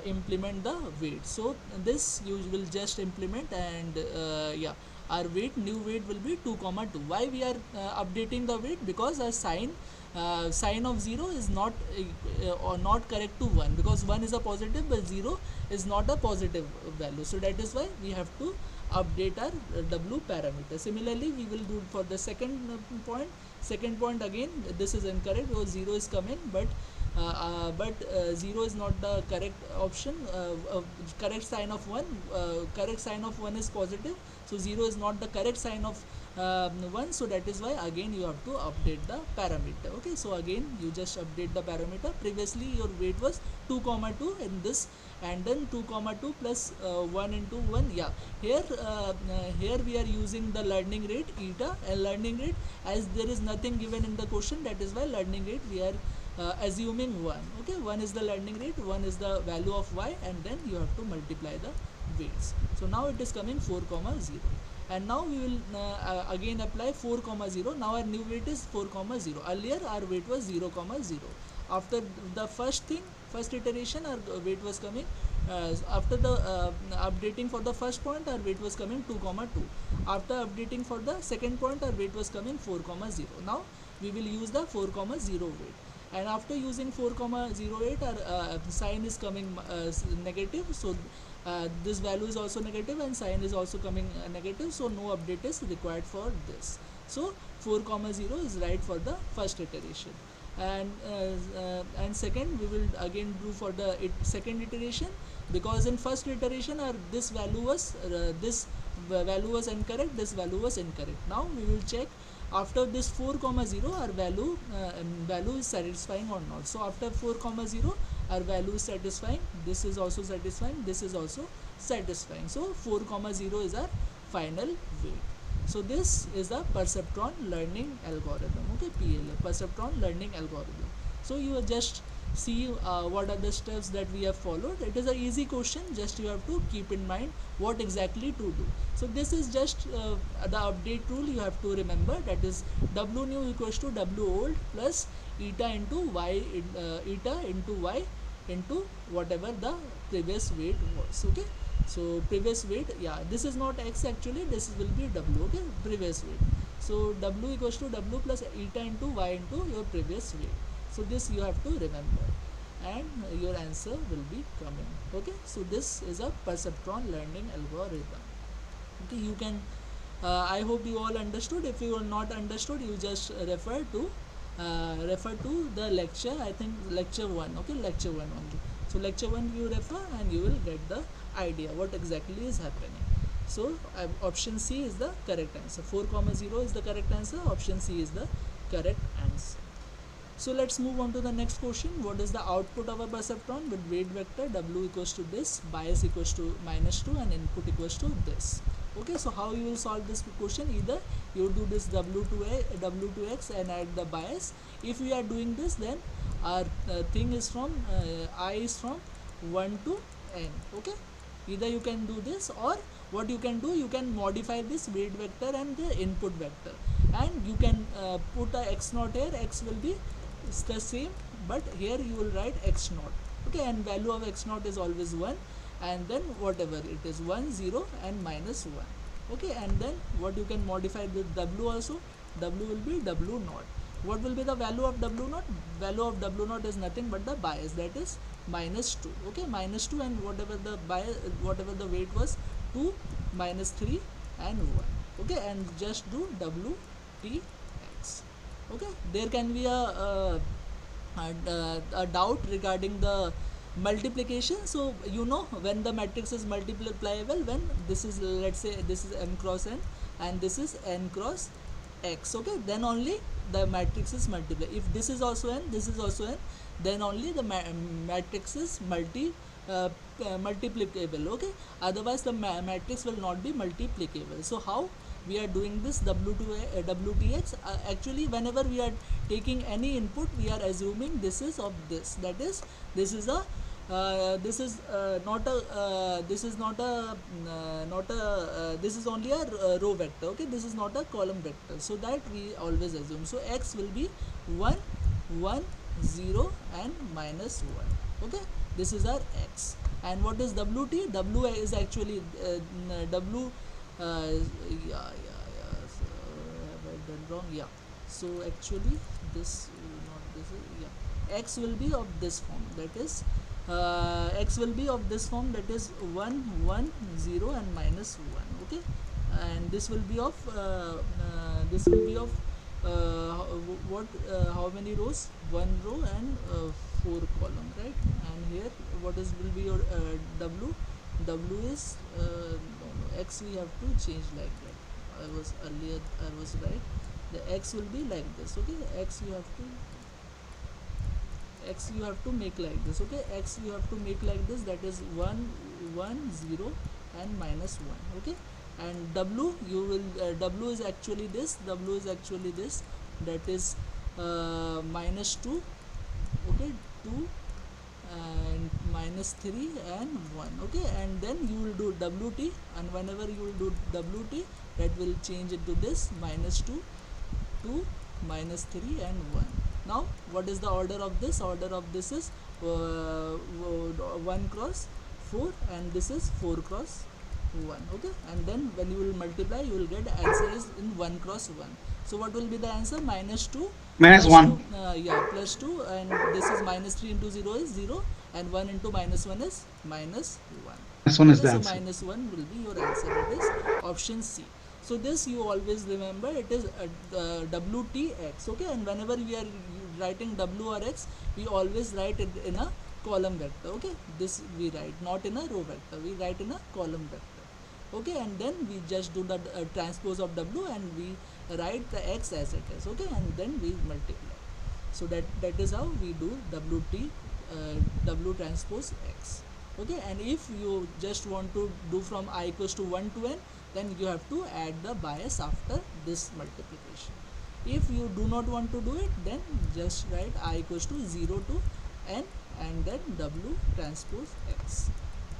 implement the weight. So this you will just implement, and yeah, our weight, new weight will be 2, 2. Why we are updating the weight? Because a sign of 0 is not or not correct to 1, because 1 is a positive but 0 is not a positive value. So that is why we have to update our w parameter. Similarly, we will do for the second point again. This is incorrect because 0 is coming, but 0 is not the correct option. Correct sign of 1, correct sign of 1 is positive, so 0 is not the correct sign of 1, so that is why again you have to update the parameter. Okay, so again you just update the parameter. Previously your weight was 2 comma 2 in this, and then 2 comma 2 plus 1 into 1. Yeah, here we are using the learning rate eta, and learning rate, as there is nothing given in the question, that is why learning rate we are assuming 1. Okay, 1 is the learning rate, 1 is the value of y, and then you have to multiply the weights. So now it is coming 4 comma 0, and now we will again apply 4 comma 0. Now our new weight is 4 comma 0. Earlier our weight was 0 comma 0. After the first iteration, our weight was coming, after the updating for the first point, our weight was coming 2 comma 2. After updating for the second point, our weight was coming 4 comma 0. Now we will use the 4 comma 0 weight, and after using 4 comma 08, our sign is coming negative, so this value is also negative and sign is also coming negative, so no update is required for this. So 4 comma 0 is right for the first iteration, and second we will again do for the second iteration, because in first iteration this value was incorrect, this value was incorrect. Now we will check after this 4 comma 0 our value is satisfying or not. So after 4 comma 0 our value is satisfying, this is also satisfying, this is also satisfying, so 4 comma 0 is our final weight. So this is the perceptron learning algorithm. Okay, PLA, perceptron learning algorithm. So you just see what are the steps that we have followed. It is a easy question, just you have to keep in mind what exactly to do. So this is just the update rule you have to remember, that is w new equals to w old plus eta into y into whatever the previous weight was. Okay, so previous weight, yeah, this is not x, actually this will be w. Okay, previous weight, so w equals to w plus eta into y into your previous weight. So this you have to remember, and your answer will be coming. Okay, so this is a perceptron learning algorithm. Okay, you can I hope you all understood. If you are not understood, you just refer to the lecture, I think lecture 1. Okay, lecture 1 only. So lecture 1 you refer, and you will get the idea what exactly is happening. So option C is the correct answer. 4 comma 0 is the correct answer. Option C is the correct answer. So let's move on to the next question. What is the output of a perceptron with weight vector w equals to this, bias equals to -2, and input equals to this? Okay, so how you will solve this question? Either you do this w2x and add the bias. If we are doing this, then our thing is from I is from 1 to n. Okay, either you can do this, or what you can do, you can modify this weight vector and the input vector, and you can put a x naught here. X will be the same, but here you will write x naught. Okay, and value of x naught is always 1, and then whatever it is 1, 0 and -1. Okay, and then what you can modify with w also, w will be w naught. What will be the value of w naught? Value of w naught is nothing but the bias, that is -2. Okay, -2, and whatever the bias, whatever the weight was 2, -3 and 1. Okay, and just do w t x. Okay, there can be a doubt regarding the multiplication. So you know, when the matrix is multipliable, when this is, let's say this is m cross n and this is n cross x, okay, then only the matrix is multiplied. If this is also n, this is also n, then only the matrix is multiplicable. Okay, otherwise the matrix will not be multiplicable. So how we are doing this WTX? Actually, whenever we are taking any input, we are assuming this is of this, that is this is a this is not a this is not a this is only a row vector. Okay, this is not a column vector, so that we always assume. So x will be 1, 1, 0 and -1. Okay, this is our x. And what is WT? W is actually w yeah, so have I done wrong? Yeah, so actually this not this is, yeah, x will be of this form, that is x will be of this form, that is 1, 1, 0 and -1. okay, and this will be of what how many rows? One row and four column, right? And here what is will be your w is no, x we have to change like that. I was right. The x will be like this, okay. X you have to make like this, okay. X you have to make like this, that is 1 1 0 and minus 1, okay. And w you will w is actually this, that is minus 2, okay, 2 and minus 3 and 1, okay. And then you will do wt, and whenever you will do wt, that will change into this minus 2 2 minus 3 and 1. Now what is the order of this? Order of this is 1 cross 4, and this is 4 cross 1, okay. And then when you will multiply, you will get answer is in 1 cross 1. So what will be the answer? Minus 2 Minus plus 2, 1. yeah, plus 2, and this is minus 3 into 0 is 0, and 1 into minus 1 is minus 1, Minus 1 is okay. the So answer. minus 1 will be your answer, that is option C. So this you always remember, it is wtx, okay. And whenever we are writing w or x, we always write it in a column vector, okay. This we write not in a row vector, we write in a column vector, okay. And then we just do the transpose of w, and we write the x as it is, okay. And then we multiply. So that is how we do w transpose x, okay. And if you just want to do from I equals to 1 to n, then you have to add the bias after this multiplication. If you do not want to do it, then just write I equals to 0 to n and then w transpose x,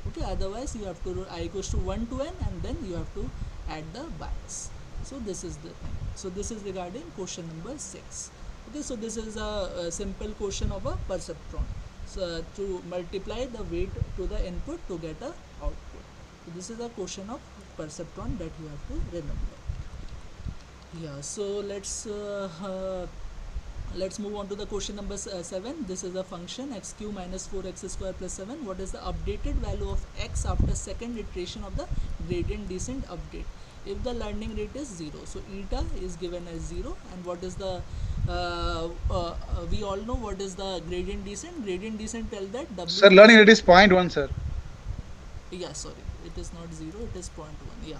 okay. Otherwise you have to do I equals to 1 to n, and then you have to add the bias. So this is the thing. So this is regarding question number 6, okay. So this is a simple question of a perceptron, so to multiply the weight to the input to get a output. So this is a question of perceptron that you have to remember. Yeah, so let's move on to the question number 7. This is a function x cube minus 4x square plus 7. What is the updated value of x after second iteration of the gradient descent update if the learning rate is 0? So eta is given as 0, and what is the we all know what is the gradient descent. Gradient descent tell that w Sir, equals learning rate to, is 0.1, sir. yeah, sorry, it is not 0, it is 0.1, yeah.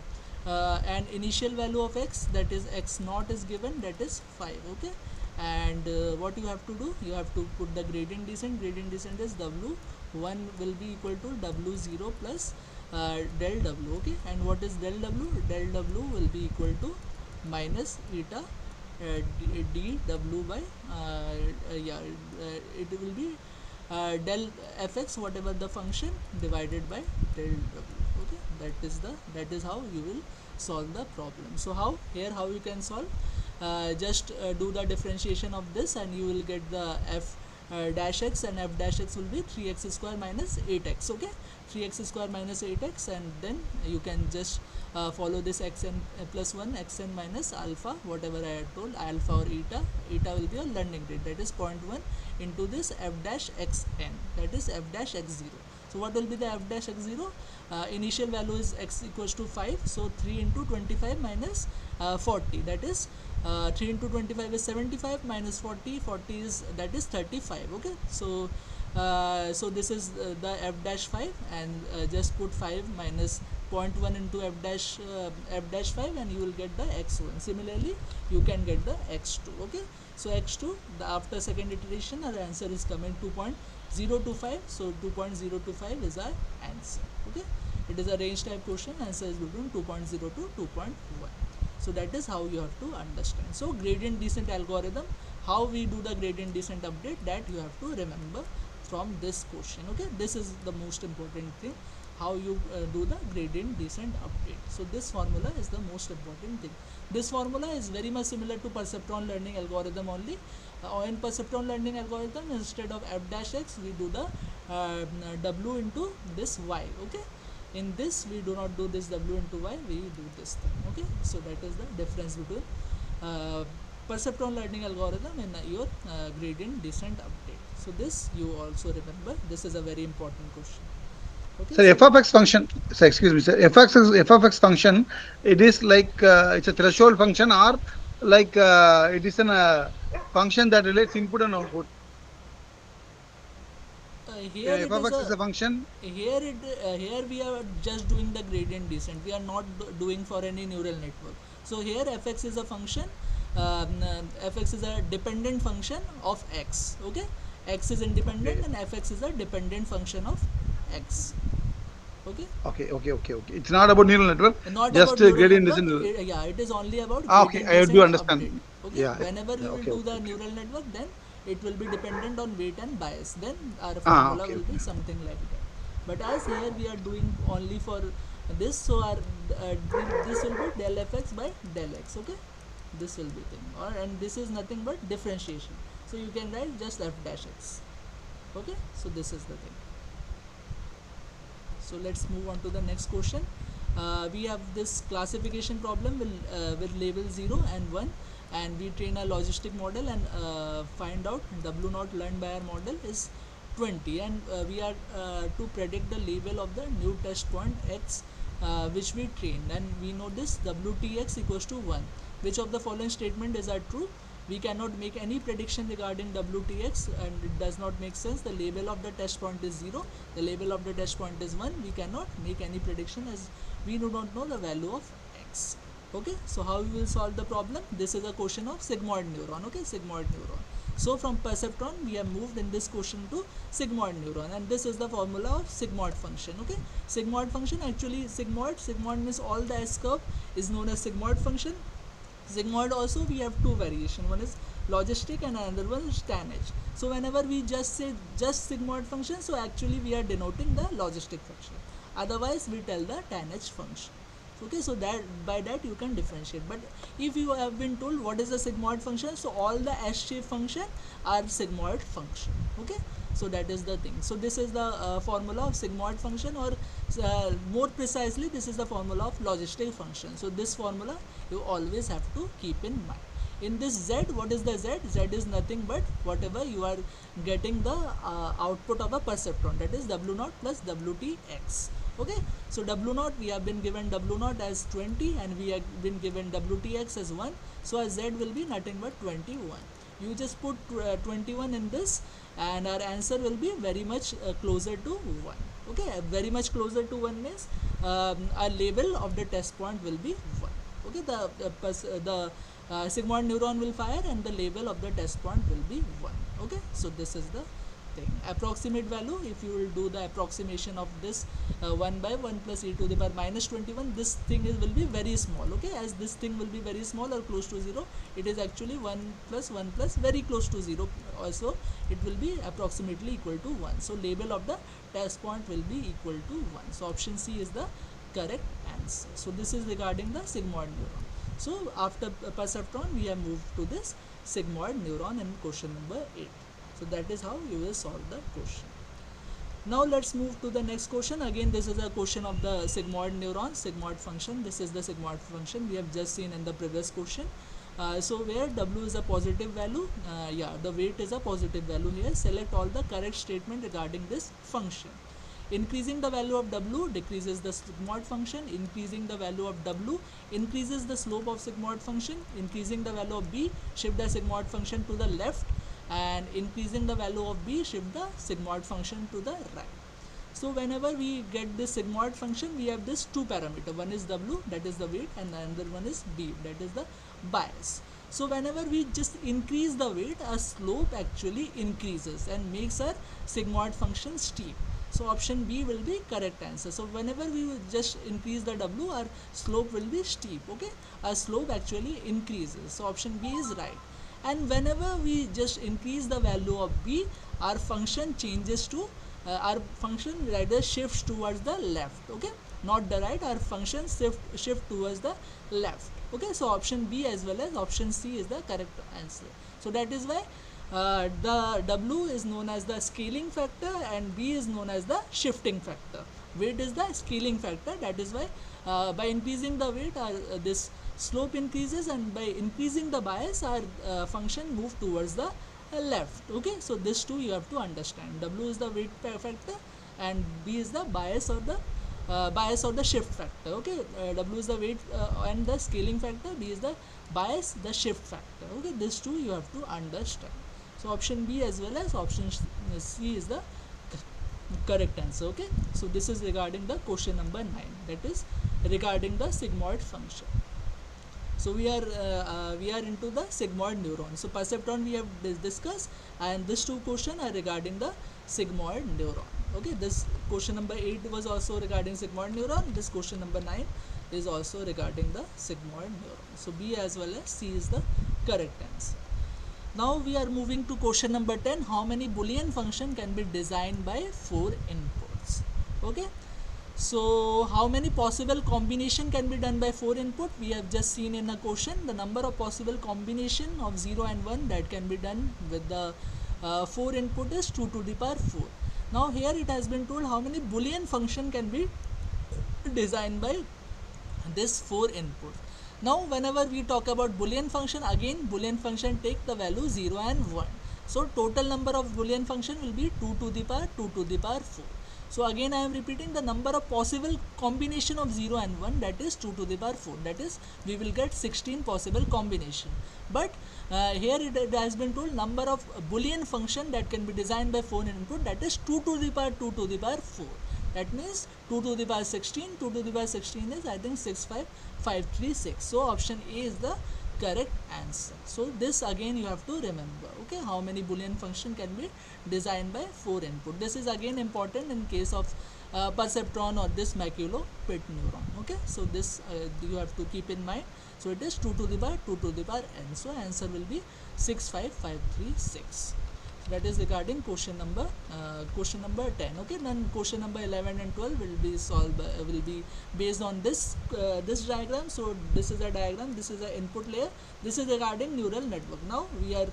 And initial value of x, that is x naught, is given, that is 5, okay. And what you have to do, you have to put the gradient descent. Gradient descent is w1 will be equal to w0 plus del w, okay. And what is del w? Del w will be equal to minus eta dw by it will be del fx, whatever the function, divided by del w, okay. That is how you will solve the problem. So how here, how you can solve? Just do the differentiation of this, and you will get the f dash x, and f dash x will be 3x square minus 8x, okay. 3x square minus 8x, and then you can just follow this xn plus 1, xn minus alpha, whatever I had told, alpha or eta. Eta will be your learning rate, that is 0.1 into this f dash xn, that is f dash x0. So what will be the f dash x0? Initial value is x equals to 5, so 3 into 25 minus 40, that is 3 into 25 is 75 minus 40, 40 is, that is 35, okay. So so this is the f dash 5, and just put 5 minus 0.1 into f dash 5, and you will get the x1. Similarly you can get the x2, okay. So x2, after second iteration, our answer is coming 2.025, so 2.025 is our answer, okay. It is a range type question, answer is between 2.0 to 2.1. So that is how you have to understand. So gradient descent algorithm, how we do the gradient descent update, that you have to remember from this question, okay. This is the most important thing, how you do the gradient descent update. So this formula is the most important thing. This formula is very much similar to perceptron learning algorithm only. In perceptron learning algorithm, instead of f dash x, we do the w into this y, okay. In this we do not do this w into y, we do this thing, okay. So that is the difference between uh, perceptron learning algorithm and your gradient descent update. So this you also remember, this is a very important question. Okay, So so f of x function. So excuse me, sir. F of x function. It is like it's a threshold function, or like it is an function that relates input and output. here F it of is x a is a function. here we are just doing the gradient descent. We are not doing for any neural network. So here fx is a function, fx is a dependent function of x. Okay, x is independent Okay. and fx is a dependent function of x. Okay, Okay. It's not about neural network. not Just about neural gradient network. descent. Yeah, it is only about Okay, gradient I do descent update. understand. Okay, Yeah. whenever we will Okay. do Okay. the Okay. neural network, then it will be dependent on weight and bias. Then our Ah. formula Okay. will Okay. be something like that. But as here we are doing only for this, so our this will be del fx by del x. Okay, this will be thing, or and this is nothing but differentiation. So you can write just f dash x. Okay, so this is the thing. So let's move on to the next question. We have this classification problem with label 0 and 1, and we train a logistic model and find out w naught learned by our model is 20, and we are to predict the label of the new test point x which we trained, and we know this wtx equals to 1. Which of the following statement is are true? We cannot make any prediction regarding wtx, and it does not make sense. The label of the test point is 0, the label of the test point is 1. We cannot make any prediction as we do not know the value of x. Okay, so how we will solve the problem? This is a question of sigmoid neuron. Okay, sigmoid neuron. So from perceptron we have moved in this question to sigmoid neuron, and this is the formula of sigmoid function. Okay, sigmoid function, actually sigmoid means all the s curve is known as sigmoid function. Sigmoid also we have two variation. One is logistic and another one is tan h. So whenever we just say just sigmoid function, so actually we are denoting the logistic function. Otherwise we tell the tan h function. Okay, so that by that you can differentiate. But if you have been told what is the sigmoid function, so all the s shape function are sigmoid function. Okay, so that is the thing. So this is the formula of sigmoid function, or more precisely this is the formula of logistic function. So this formula you always have to keep in mind. In this z, what is the z? Z is nothing but whatever you are getting the output of a perceptron, that is w naught plus wtx. Okay, so w naught we have been given w naught as 20 and we have been given wtx as 1. So our z will be nothing but 21. You just put 21 in this and our answer will be very much closer to 1. Okay, very much closer to 1 means our label of the test point will be 1. Okay, the sigmoid neuron will fire and the label of the test point will be 1. Okay, so this is the thing. Approximate value, if you will do the approximation of this 1 by 1 plus e to the power minus 21, this thing will be very small. Okay, as this thing will be very small or close to 0, it is actually 1 plus very close to 0. Also it will be approximately equal to 1. So label of the test point will be equal to 1. So option C is the correct answer. So this is regarding the sigmoid neuron. So after perceptron we have moved to this sigmoid neuron in question number 8. So that is how you will solve the question. Now let's move to the next question. Again, this is a question of the sigmoid neuron, sigmoid function. This is the sigmoid function we have just seen in the previous question. So where w is a positive value, yeah, the weight is a positive value here. Select all the correct statement regarding this function. Increasing the value of w decreases the sigmoid function. Increasing the value of w increases the slope of sigmoid function. Increasing the value of b shift the sigmoid function to the left, and increasing the value of b shift the sigmoid function to the right. So whenever we get this sigmoid function, we have this two parameter. One is w, that is the weight, and another one is b, that is the bias. So whenever we just increase the weight, our slope actually increases and makes our sigmoid function steep. So option B will be correct answer. So whenever we just increase the w, our slope will be steep. Okay, our slope actually increases. So option B is right. And whenever we just increase the value of b, our function changes to our function rather shifts towards the left. Okay, not the right, our function shift towards the left. Okay, so option B as well as option C is the correct answer. So that is why the w is known as the scaling factor and b is known as the shifting factor. Weight is the scaling factor, that is why by increasing the weight this slope increases, and by increasing the bias our function move towards the left. Okay, so this two you have to understand. W is the weight factor and B is the bias or the shift factor. Okay, W is the weight and the scaling factor, B is the bias, the shift factor. Okay, these two you have to understand. So option B as well as option C is the correct answer. Okay, so this is regarding the question number 9, that is regarding the sigmoid function. So we are into the sigmoid neuron. So perceptron we have discussed, and these two questions are regarding the sigmoid neuron. Okay, this question number 8 was also regarding sigmoid neuron. This question number 9 is also regarding the sigmoid neuron. So B as well as C is the correct answer. Now we are moving to question number 10. How many Boolean function can be designed by 4 inputs? Okay, so how many possible combination can be done by 4 input? We have just seen in a question the number of possible combination of 0 and 1 that can be done with the 4 input is 2 to the power 4. Now here it has been told how many Boolean function can be designed by this 4 input. Now whenever we talk about Boolean function, again Boolean function take the value 0 and 1. So total number of Boolean function will be 2 to the power 2 to the power 4. So again I am repeating the number of possible combination of 0 and 1, that is 2 to the power 4, that is we will get 16 possible combination. But here it has been told number of Boolean function that can be designed by 4 input, that is 2 to the power 2 to the power 4. That means 2 to the power 16, 2 to the power 16 is I think 65536. So option A is the correct answer. So this again you have to remember. Okay, how many Boolean function can be designed by 4 input. This is again important in case of perceptron or this maculo-pit neuron. Okay, so this you have to keep in mind. So it is 2 to the power 2 to the power n. So answer will be 65536. That is regarding question number 10. Okay, then question number 11 and 12 will be solved will be based on this this diagram. So this is a diagram, this is an input layer, this is regarding neural network. Now we are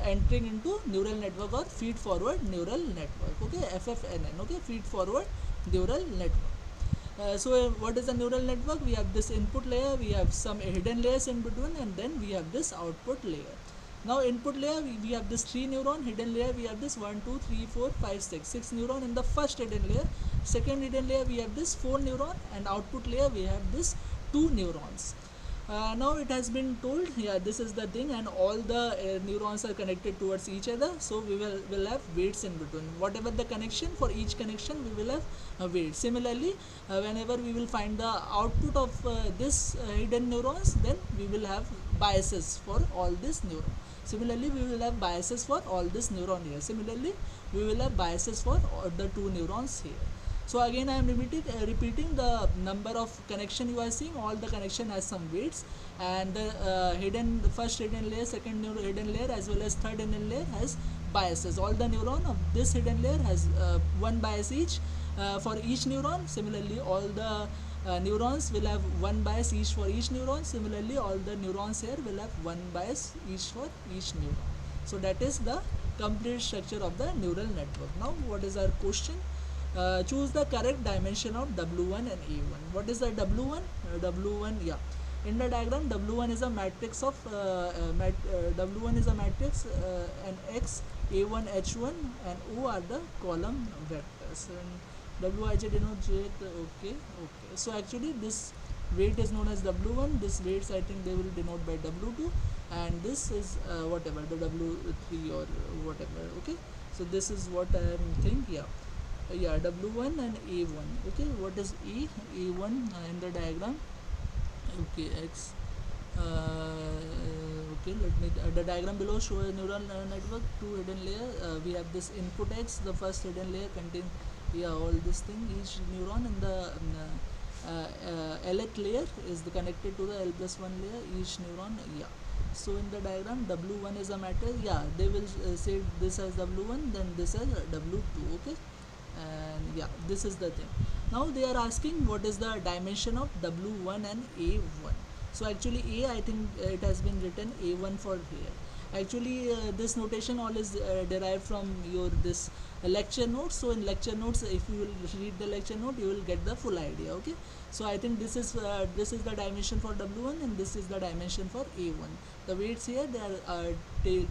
entering into neural network or feed forward neural network. Okay, FFNN. Okay, feed forward neural network. So what is a neural network? We have this input layer, we have some hidden layers in between, and then we have this output layer. Now input layer we have this 3 neuron, hidden layer we have this 1 2 3 4 5 6 neuron in the first hidden layer. Second hidden layer we have this 4 neuron, and output layer we have this 2 neurons. Now it has been told, yeah, this is the thing, and all the neurons are connected towards each other. So we will have weights in between. Whatever the connection, for each connection we will have a weight. Similarly, whenever we will find the output of this hidden neurons, then we will have biases for all this neuron. Similarly, we will have biases for all this neuron here. Similarly, we will have biases for all the 2 neurons here. So again I am repeating the number of connection you are seeing. All the connection has some weights, and the first hidden layer, second hidden layer as well as third hidden layer has biases. All the neuron of this hidden layer has one bias each for each neuron. Similarly, all the neurons will have one bias each for each neuron. Similarly, all the neurons here will have one bias each for each neuron. So that is the complete structure of the neural network. Now what is our question? Choose the correct dimension of W1 and A1. What is the W1? W1, yeah. In the diagram, W1 is a matrix of W1 is a matrix, and X, A1, H1, and O are the column vectors. And Wij denotes J. Okay. So actually, this weight is known as W1. This weights I think they will denote by W2, and this is whatever the W3 or whatever. Okay. So this is what I am thinking. Yeah, W1 and A1. Okay, what is A1 in the diagram? Okay, X. Okay, let me the diagram below show a neural network, 2 hidden layer. We have this input X. The first hidden layer contains all this thing. Each neuron in the Lth layer is connected to the L plus 1 layer. Each neuron, yeah. So in the diagram, W1 is a matter. Yeah, they will say this as W1, then this as W2. Okay. And yeah, this is the thing. Now they are asking what is the dimension of W1 and A1. So actually I think it has been written A1 for here. Actually this notation all is derived from your this lecture notes. So in lecture notes, if you will read the lecture note, you will get the full idea. Okay, so I think this is the dimension for W1, and this is the dimension for A1. The weights here they are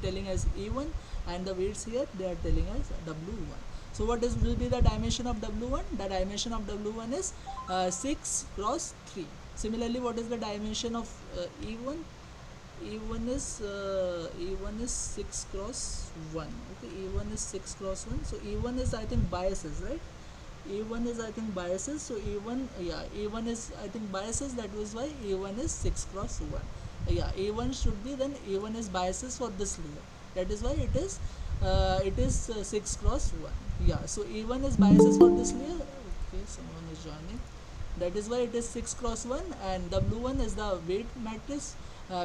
telling as A1, and the weights here they are telling as W1. So what is will be the dimension of W1? The dimension of W1 is 6 cross 3. Similarly, what is the dimension of E1? E1 is 6 cross 1. Okay, E1 is 6 cross 1. So E1 is, I think, biases, right? E1 is, I think, biases. So E1, yeah, E1 is, I think, biases. That was why E1 is 6 cross 1. Yeah, E1 should be, then E1 is biases for this layer. That is why it is 6 cross 1. Yeah, so E1 is biases for this layer. Okay, someone is joining. That is why it is 6 cross 1, and W1 is the weight matrix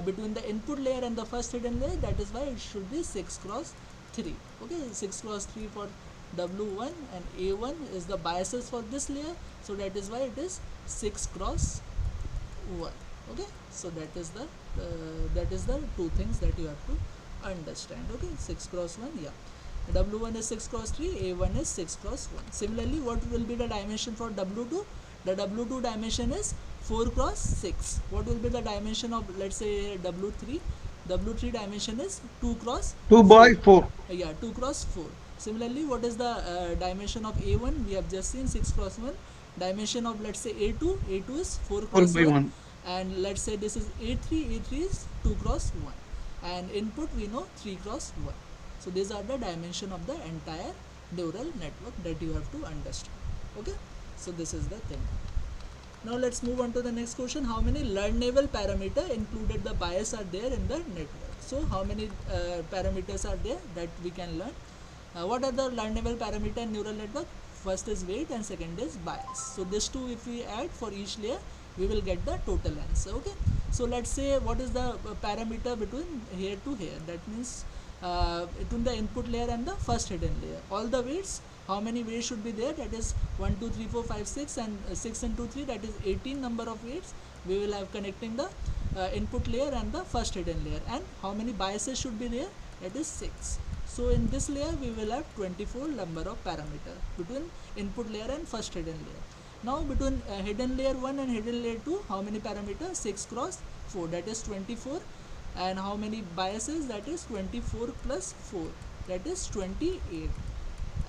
between the input layer and the first hidden layer. That is why it should be 6 cross 3. Okay, 6 cross 3 for W1, and A1 is the biases for this layer, so that is why it is 6 cross 1. Okay, so that is the two things that you have to understand. Okay, 6 cross 1, yeah. W1 is 6 cross 3, A1 is 6 cross 1. Similarly, what will be the dimension for W2? The W2 dimension is 4 cross 6. What will be the dimension of, let's say, W3? W3 dimension is 2 cross 2 by 4. 4. Yeah, 2 cross 4. Similarly, what is the dimension of A1? We have just seen 6 cross 1. Dimension of, let's say, A2 is 4 4 cross by 1. 1. And let's say this is A3 is 2 cross 1. And input we know 3 cross 1. So these are the dimension of the entire neural network that you have to understand. Okay, so this is the thing. Now let's move on to the next question. How many learnable parameter included the bias are there in the network? So how many parameters are there that we can learn? What are the learnable parameter in neural network? First is weight and second is bias. So these two, if we add for each layer, we will get the total answer. Okay, so let's say what is the parameter between here to here. That means between the input layer and the first hidden layer, all the weights, how many weights should be there? That is 1 2 3 4 5 6, and 6 and 2 3, that is 18 number of weights we will have connecting the input layer and the first hidden layer. And how many biases should be there? That is 6. So in this layer we will have 24 number of parameter between input layer and first hidden layer. Now between hidden layer 1 and hidden layer 2, how many parameters? 6 cross 4, that is 24. And how many biases? That is 24 plus 4, that is 28.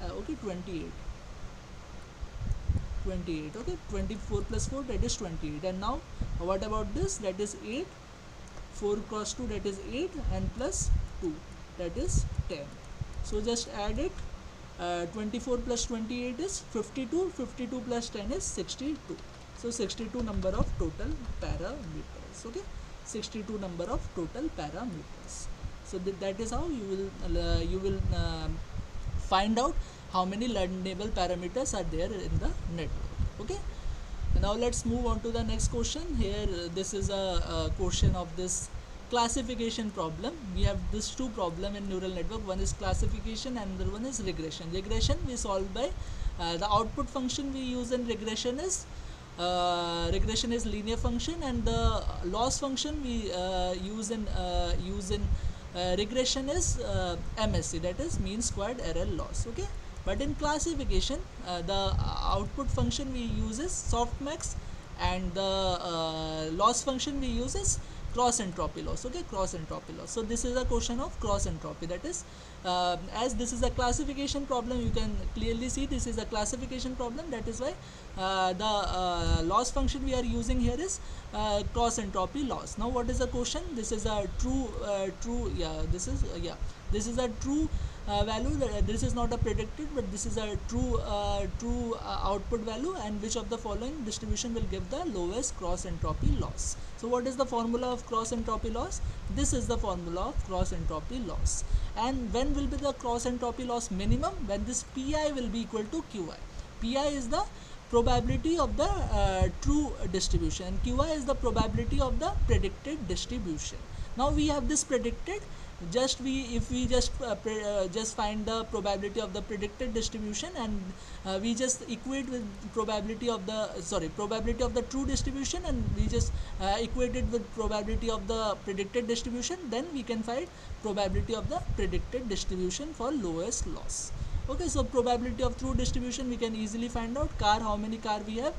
Okay, 28. Okay, 24 plus 4, that is 28. And now what about this? That is 8. 4 cross 2, that is 8, and plus 2, that is 10. So just add it. 24 plus 28 is 52. 52 plus 10 is 62. So 62 number of total parameters. Okay, 62 number of total parameters. So that is how you will find out how many learnable parameters are there in the network. Okay, now let's move on to the next question. Here this is a question of this classification problem. We have this two problem in neural network. One is classification and another one is regression. Regression we solve by the output function we use in regression is linear function, and the loss function we use in regression is MSE, that is mean squared error loss. Okay, but in classification the output function we use is softmax, and the loss function we use is cross entropy loss. Okay, cross entropy loss. So this is a question of cross entropy. That is as this is a classification problem, you can clearly see this is a classification problem. That is why the loss function we are using here is cross entropy loss. Now what is the question? This is a true yeah, this is a true value. This is not a predicted, but this is a true output value, and which of the following distribution will give the lowest cross entropy loss. So what is the formula of cross entropy loss? This is the formula of cross entropy loss. And when will be the cross entropy loss minimum? When this Pi will be equal to Qi. Pi is the probability of the true distribution, and Qi is the probability of the predicted distribution. Now we have this predicted. If we just find the probability of the predicted distribution, and we just equate with probability of the true distribution, and we just equate it with probability of the predicted distribution, then we can find probability of the predicted distribution for lowest loss. Okay, so probability of true distribution we can easily find out. Car, how many car we have?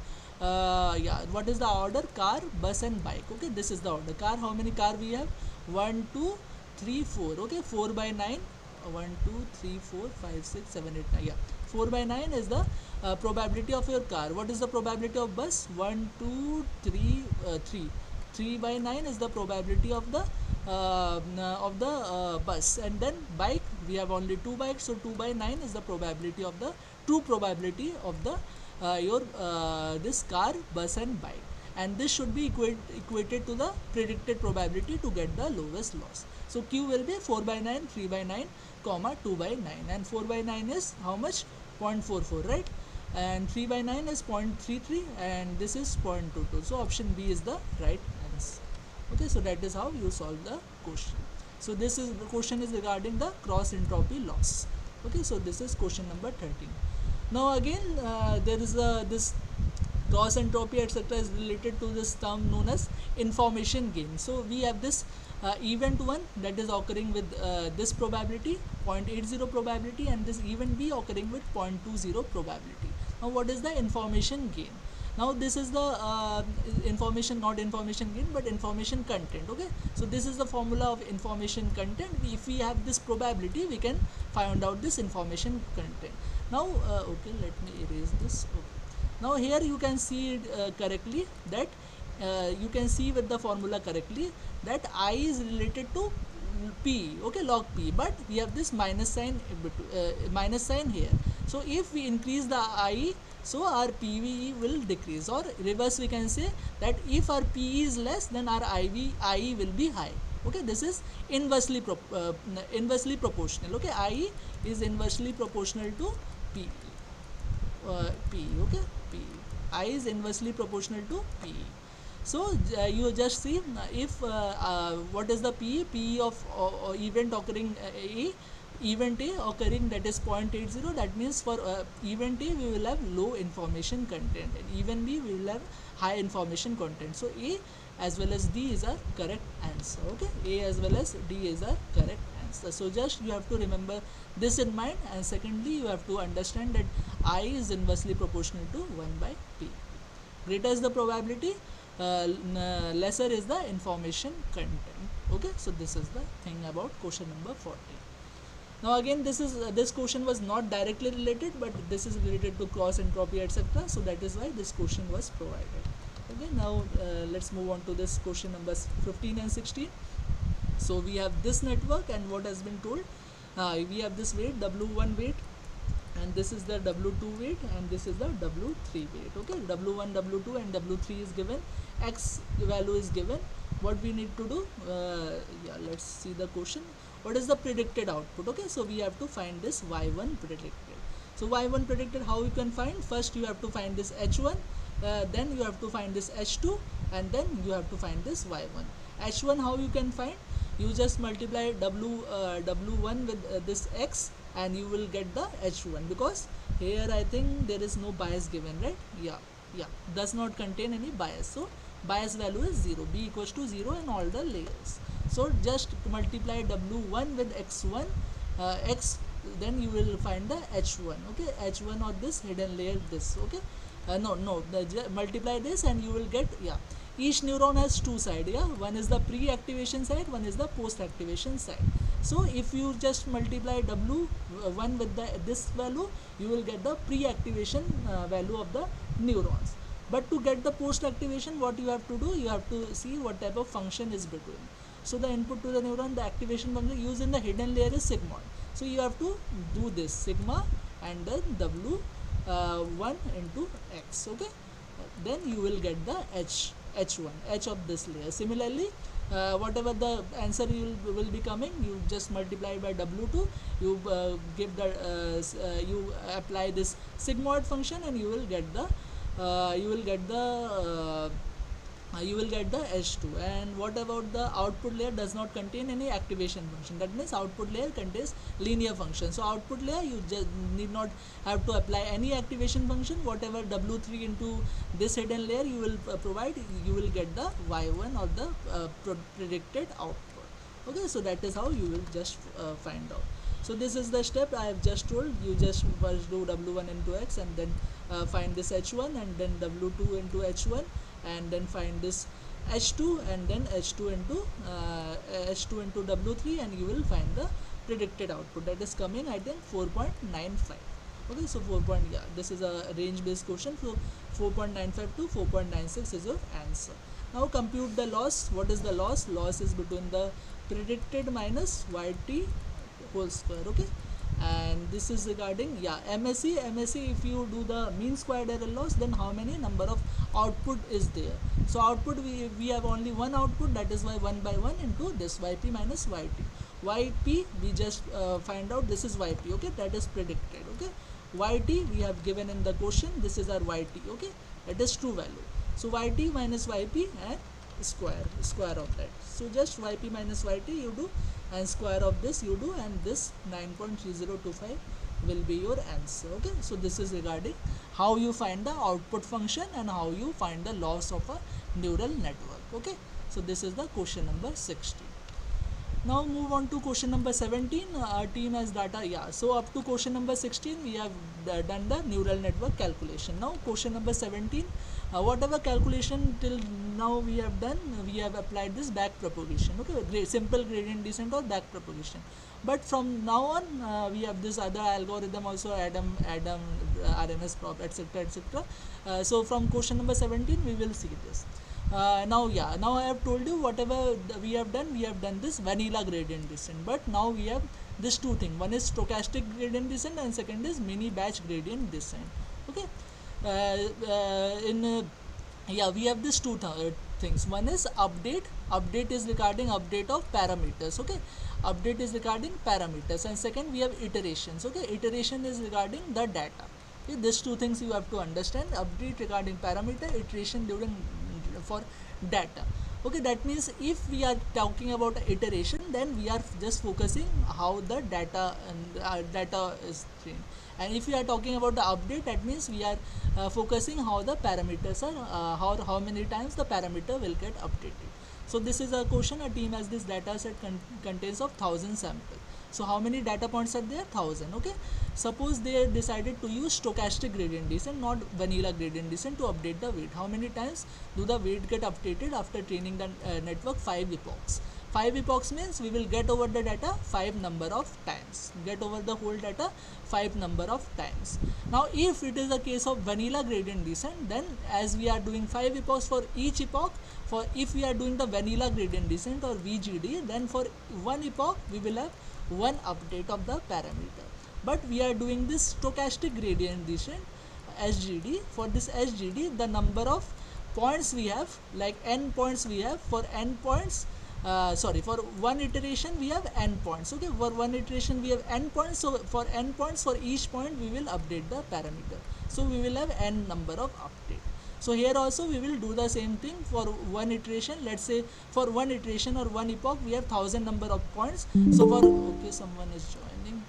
What is the order? Car, bus and bike. Okay, this is the order. Car, how many car we have? 1 2 3 4. Okay, 4 by 9. 1 2 3 4 5 6 7 8 9. Yeah, 4 by 9 is the probability of your car. What is the probability of bus? 1 2 3 3. 3 by 9 is the probability of the bus. And then bike, we have only 2 bikes, so 2 by 9 is the probability of the true probability of the your this car, bus and bike. And this should be equated to the predicted probability to get the lowest loss. So Q will be 4 by 9, 3 by 9, comma 2 by 9, and 4 by 9 is how much? 0.44, right? And 3 by 9 is 0.33, and this is 0.22. So option B is the right answer. Okay, so that is how you solve the question. So this is the question is regarding the cross entropy loss. Okay, so this is question number 13. Now again there is this cross entropy etc. is related to this term known as information gain. So we have this event 1 that is occurring with this probability 0.80 probability, and this event B occurring with 0.20 probability. Now what is the information gain? Now this is the information, not information gain but information content. Okay, so this is the formula of information content. If we have this probability, we can find out this information content. Now okay, let me erase this. Okay. Now here you can see correctly that you can see with the formula correctly that I is related to P, okay, log P, but we have this minus sign here. So if we increase the I, so our PV will decrease, or reverse we can say that if our P is less, then our I will be high. Okay, this is inversely proportional. Okay, I is inversely proportional to P. P, okay, P. I is inversely proportional to P. So you just see if what is the P? P of event occurring A, event A occurring, that is 0.80. That means for event A we will have low information content, and event B we will have high information content. So A as well as D is a correct answer. Okay, A as well as D is a correct answer. So just you have to remember this in mind, and secondly you have to understand that I is inversely proportional to 1 by P. Greater is the probability, lesser is the information content. Okay, so this is the thing about question number 40. Now again this question was not directly related, but this is related to cross entropy etc. So that is why this question was provided. Okay, now let's move on to this question numbers 15 and 16. So we have this network, and what has been told, we have this weight W1 weight, and this is the W2 weight, and this is the W3 weight. Okay, W1, W2 and W3 is given, X value is given. What we need to do, yeah, let's see the question. What is the predicted output? Okay, so we have to find this Y1 predicted. So Y1 predicted, how you can find? First you have to find this H1, then you have to find this H2, and then you have to find this Y1. H1 how you can find? You just multiply W1 with this X, and you will get the H1, because here I think there is no bias given, right? Yeah, does not contain any bias, so bias value is 0, B equals to 0 in all the layers. So just multiply W1 with X1, X, then you will find the H1. Okay, H1 or this hidden layer, this. Okay, multiply this and you will get, yeah, each neuron has two sides. Yeah, one is the pre-activation side, one is the post-activation side. So if you just multiply W1 with this value, you will get the pre-activation value of the neurons. But to get the post-activation, what you have to do, you have to see what type of function is between. So the input to the neuron, the activation function used in the hidden layer is sigmoid. So you have to do this sigma and then W1 into X. Okay, then you will get the H1, H of this layer. Similarly, whatever the answer will be coming, you just multiply by W2, you give the you apply this sigmoid function, and you will get the H2. And what about the output layer? Does not contain any activation function. That means output layer contains linear function. So output layer, you just need not have to apply any activation function. Whatever W3 into this hidden layer you will provide, you will get the Y1 or the predicted output. Okay, so that is how you will just find out. So this is the step I have just told you. Just first do W1 into X, and then find this H1, and then W2 into H1, and then find this H2, and then H2 into W3, and you will find the predicted output. That is coming, I think, 4.95. Okay, so 4 point, yeah, this is a range based question, so 4.95 to 4.96 is your answer. Now compute the loss. What is the loss? Loss is between the predicted minus yt whole square. Okay, and this is regarding, yeah, MSE. If you do the mean squared error loss, then how many number of output is there? So output, we have only one output, that is why 1 by 1 into this yp minus yp we just find out, this is yp, okay, that is predicted. Okay, yt we have given in the question, this is our yt, okay, that is true value. So yt minus yp and square of that. So just yp minus yt you do, and square of this you do, and this 9.3025 will be your answer. Okay, so this is regarding how you find the output function and how you find the loss of a neural network. Okay, so this is the question number 16. Now move on to question number 17. Our team has data, yeah, so up to question number 16 we have done the neural network calculation. Now question number 17, whatever calculation till now we have done, we have applied this back propagation. Okay, simple gradient descent or back propagation. But from now on we have this other algorithm also, Adam RMS prop, etc, etc. So from question number 17 we will see this. Now, yeah, now I have told you whatever we have done this vanilla gradient descent, but now we have this two things, one is stochastic gradient descent and second is mini batch gradient descent. Okay, in yeah, we have these two things. One is update is regarding update of parameters. Okay, update is regarding parameters, and second we have iterations. Okay, iteration is regarding the data. Okay, these two things you have to understand: update regarding parameter, iteration during for data. Okay, that means if we are talking about iteration, then we are just focusing how the data and data is trained, and if we are talking about the update, that means we are focusing how the parameters are, how many times the parameter will get updated. So this is a question, a team has this data set contains of 1000 samples. So how many data points are there? 1000. Okay, suppose they decided to use stochastic gradient descent, not vanilla gradient descent, to update the weight. How many times do the weight get updated after training the network? 5 epochs. 5 epochs means we will get over the data 5 number of times, get over the whole data 5 number of times. Now if it is a case of vanilla gradient descent, then as we are doing 5 epochs for each epoch, for if we are doing the vanilla gradient descent or VGD, then for one epoch we will have one update of the parameter. But we are doing this stochastic gradient descent, SGD. For this SGD, the number of points we have, like n points we have, for n points, for one iteration we have n points. Okay, for one iteration we have n points, so for n points, for each point we will update the parameter, so we will have n number of update. So here also we will do the same thing for one iteration. Let's say for one iteration or one epoch we have 1000 number of points. So for, okay, someone is joining,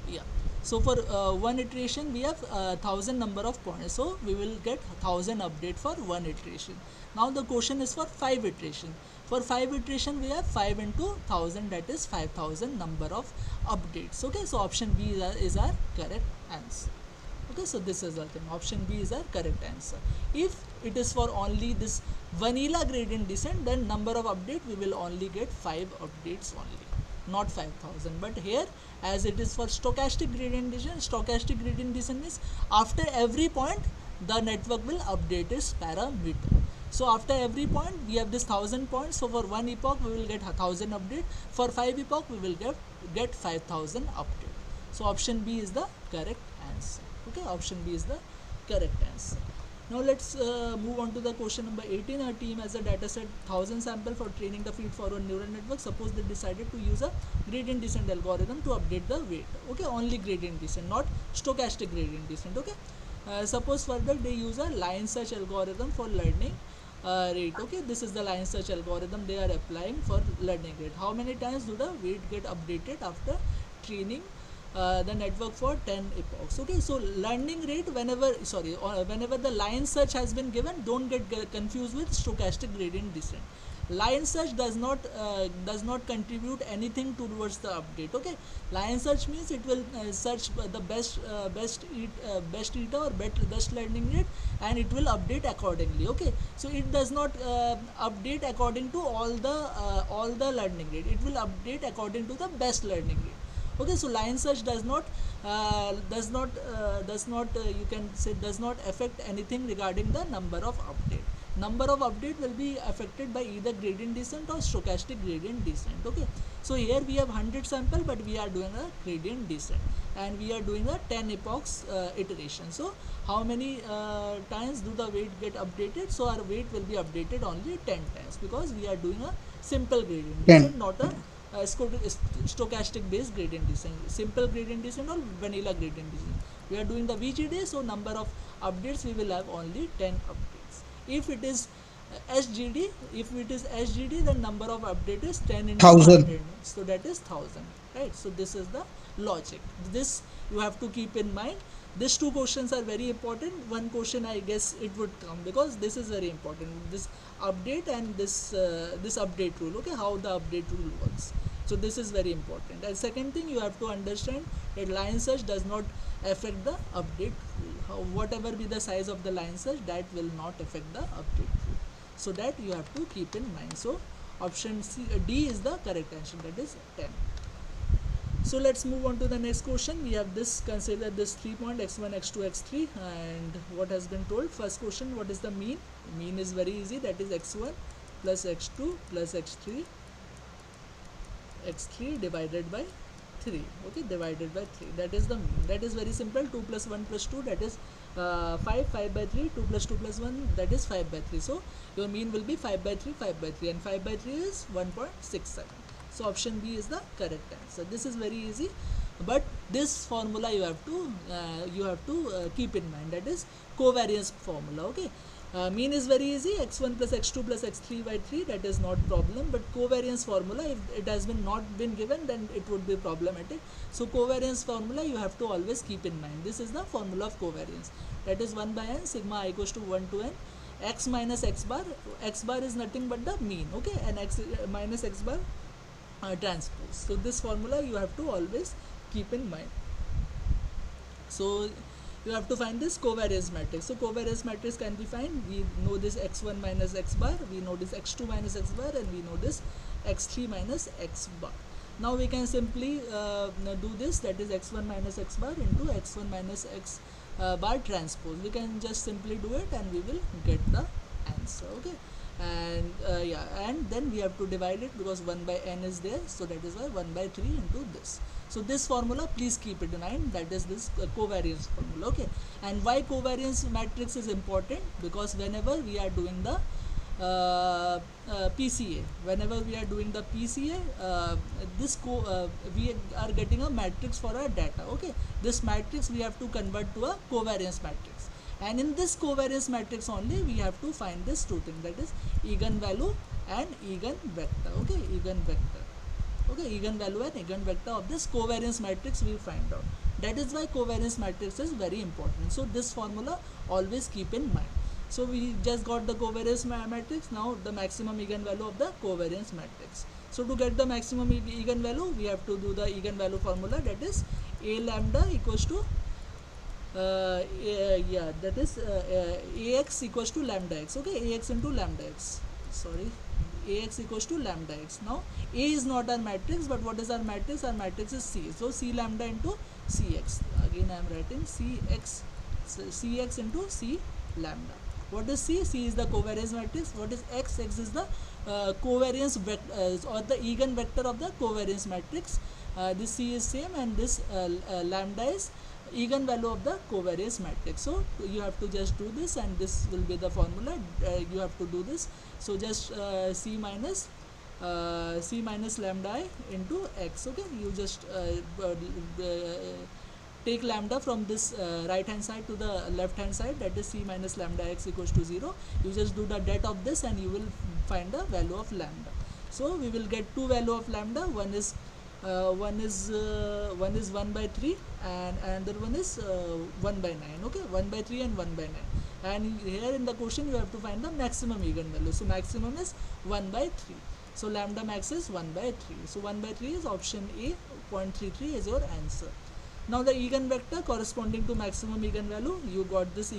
yeah, so for one iteration we have 1000 number of points, so we will get 1000 update for one iteration. Now the question is for 5 iteration. For 5 iteration we have 5 into 1000, that is 5000 number of updates. Okay, so option B is our correct answer. Okay, so this is the thing, option B is our correct answer. If it is for only this vanilla gradient descent, then number of update we will only get 5 updates only, not 5000. But here, as it is for stochastic gradient descent means after every point the network will update its parameter. So after every point we have this 1000 points, so for one epoch we will get 1000 update, for 5 epoch we will get 5000 update. So option B is the correct answer. Okay, option B is the correct answer. Now let's move on to the question number 18. Our team has a data set 1000 sample for training the feed-forward neural network. Suppose they decided to use a gradient descent algorithm to update the weight. Okay, only gradient descent, not stochastic gradient descent. Okay, suppose further they use a line search algorithm for learning rate. Okay, this is the line search algorithm they are applying for learning rate. How many times do the weight get updated after training the network for 10 epochs? Okay, so learning rate, whenever the line search has been given, don't get confused with stochastic gradient descent. Line search does not contribute anything towards the update. Okay, line search means it will search the best eater or best learning rate, and it will update accordingly. Okay, so it does not update according to all the learning rate, it will update according to the best learning rate. Okay, so line search does not you can say does not affect anything regarding the number of update. Number of update will be affected by either gradient descent or stochastic gradient descent. Okay, so here we have 100 sample, but we are doing a gradient descent, and we are doing a 10 epochs iteration. So how many times do the weight get updated? So our weight will be updated only 10 times, because we are doing a simple gradient descent, 10. not a stochastic based gradient descent, simple gradient descent or vanilla gradient descent. We are doing the VGD, so number of updates we will have only 10 updates. If it is SGD, if it is SGD, then number of update is 10 into 1000. 100, so that is 1000, right? So this is the logic. This you have to keep in mind. These two questions are very important. One question I guess it would come, because this is very important, this update and this update rule. Okay, how the update rule works. So this is very important. And second thing, you have to understand that line search does not affect the update rule. Whatever be the size of the line search, that will not affect the update rule. So that you have to keep in mind. So option D is the correct answer, that is 10. So let's move on to the next question. We have this, consider this 3 point x1, x2, x3, and what has been told. First question, what is the mean? Mean is very easy, that is x1 plus x2 plus x3 divided by 3. Okay, divided by 3, that is the mean. That is very simple. 2 plus 1 plus 2, that is 5 by 3. 2 plus 2 plus 1, that is 5 by 3. So your mean will be 5 by 3, 5 by 3, and 5 by 3 is 1.67. So option B is the correct answer. This is very easy, but this formula you have to keep in mind, that is covariance formula. Okay, mean is very easy, x1 plus x2 plus x3 by 3, that is not problem. But covariance formula, if it has been not been given, then it would be problematic. So covariance formula you have to always keep in mind. This is the formula of covariance, that is 1 by n sigma I equals to 1 to n x minus x bar. X bar is nothing but the mean. Okay, and x minus x bar transpose. So this formula you have to always keep in mind. So you have to find this covariance matrix. So covariance matrix can be found. We know this x1 minus x bar, we know this x2 minus x bar, and we know this x3 minus x bar. Now we can simply do this, that is x1 minus x bar into x1 minus x bar transpose. We can just simply do it and we will get the answer. Okay, and yeah, and then we have to divide it, because 1 by n is there, so that is why 1 by 3 into this. So this formula, please keep it in mind, that is this covariance formula. Okay, and why covariance matrix is important? Because whenever we are doing the PCA, whenever we are doing the PCA, we are getting a matrix for our data. Okay, this matrix we have to convert to a covariance matrix, and in this covariance matrix only we have to find this two things, that is eigenvalue and eigenvector. Okay, eigenvector. Okay, eigenvalue and eigenvector of this covariance matrix we find out. That is why covariance matrix is very important. So this formula always keep in mind. So we just got the covariance matrix. Now the maximum eigenvalue of the covariance matrix. So to get the maximum eigenvalue, we have to do the eigenvalue formula, that is a lambda equals to that is ax equals to lambda x. Okay, ax into lambda x. Sorry, ax equals to lambda x. Now a is not our matrix, but what is our matrix? Our matrix is c. So c lambda into cx. Again I am writing cx into c lambda. What is c? C is the covariance matrix. What is x? X is the covariance vector or the eigenvector of the covariance matrix. This c is same, and this lambda is eigenvalue of the covariance matrix. So you have to just do this, and this will be the formula. You have to do this. So just c minus lambda I into x. Okay, you just take lambda from this right hand side to the left hand side, that is c minus lambda x equals to 0. You just do the det of this and you will find the value of lambda. So we will get two value of lambda. One is 1 by 3 and another one is 1 by 9. Okay, 1 by 3 and 1 by 9. And here in the question you have to find the maximum eigenvalue. So maximum is 1 by 3. So lambda max is 1 by 3. So 1 by 3 is option A, 0.33 is your answer. Now the eigenvector corresponding to maximum eigenvalue, you got this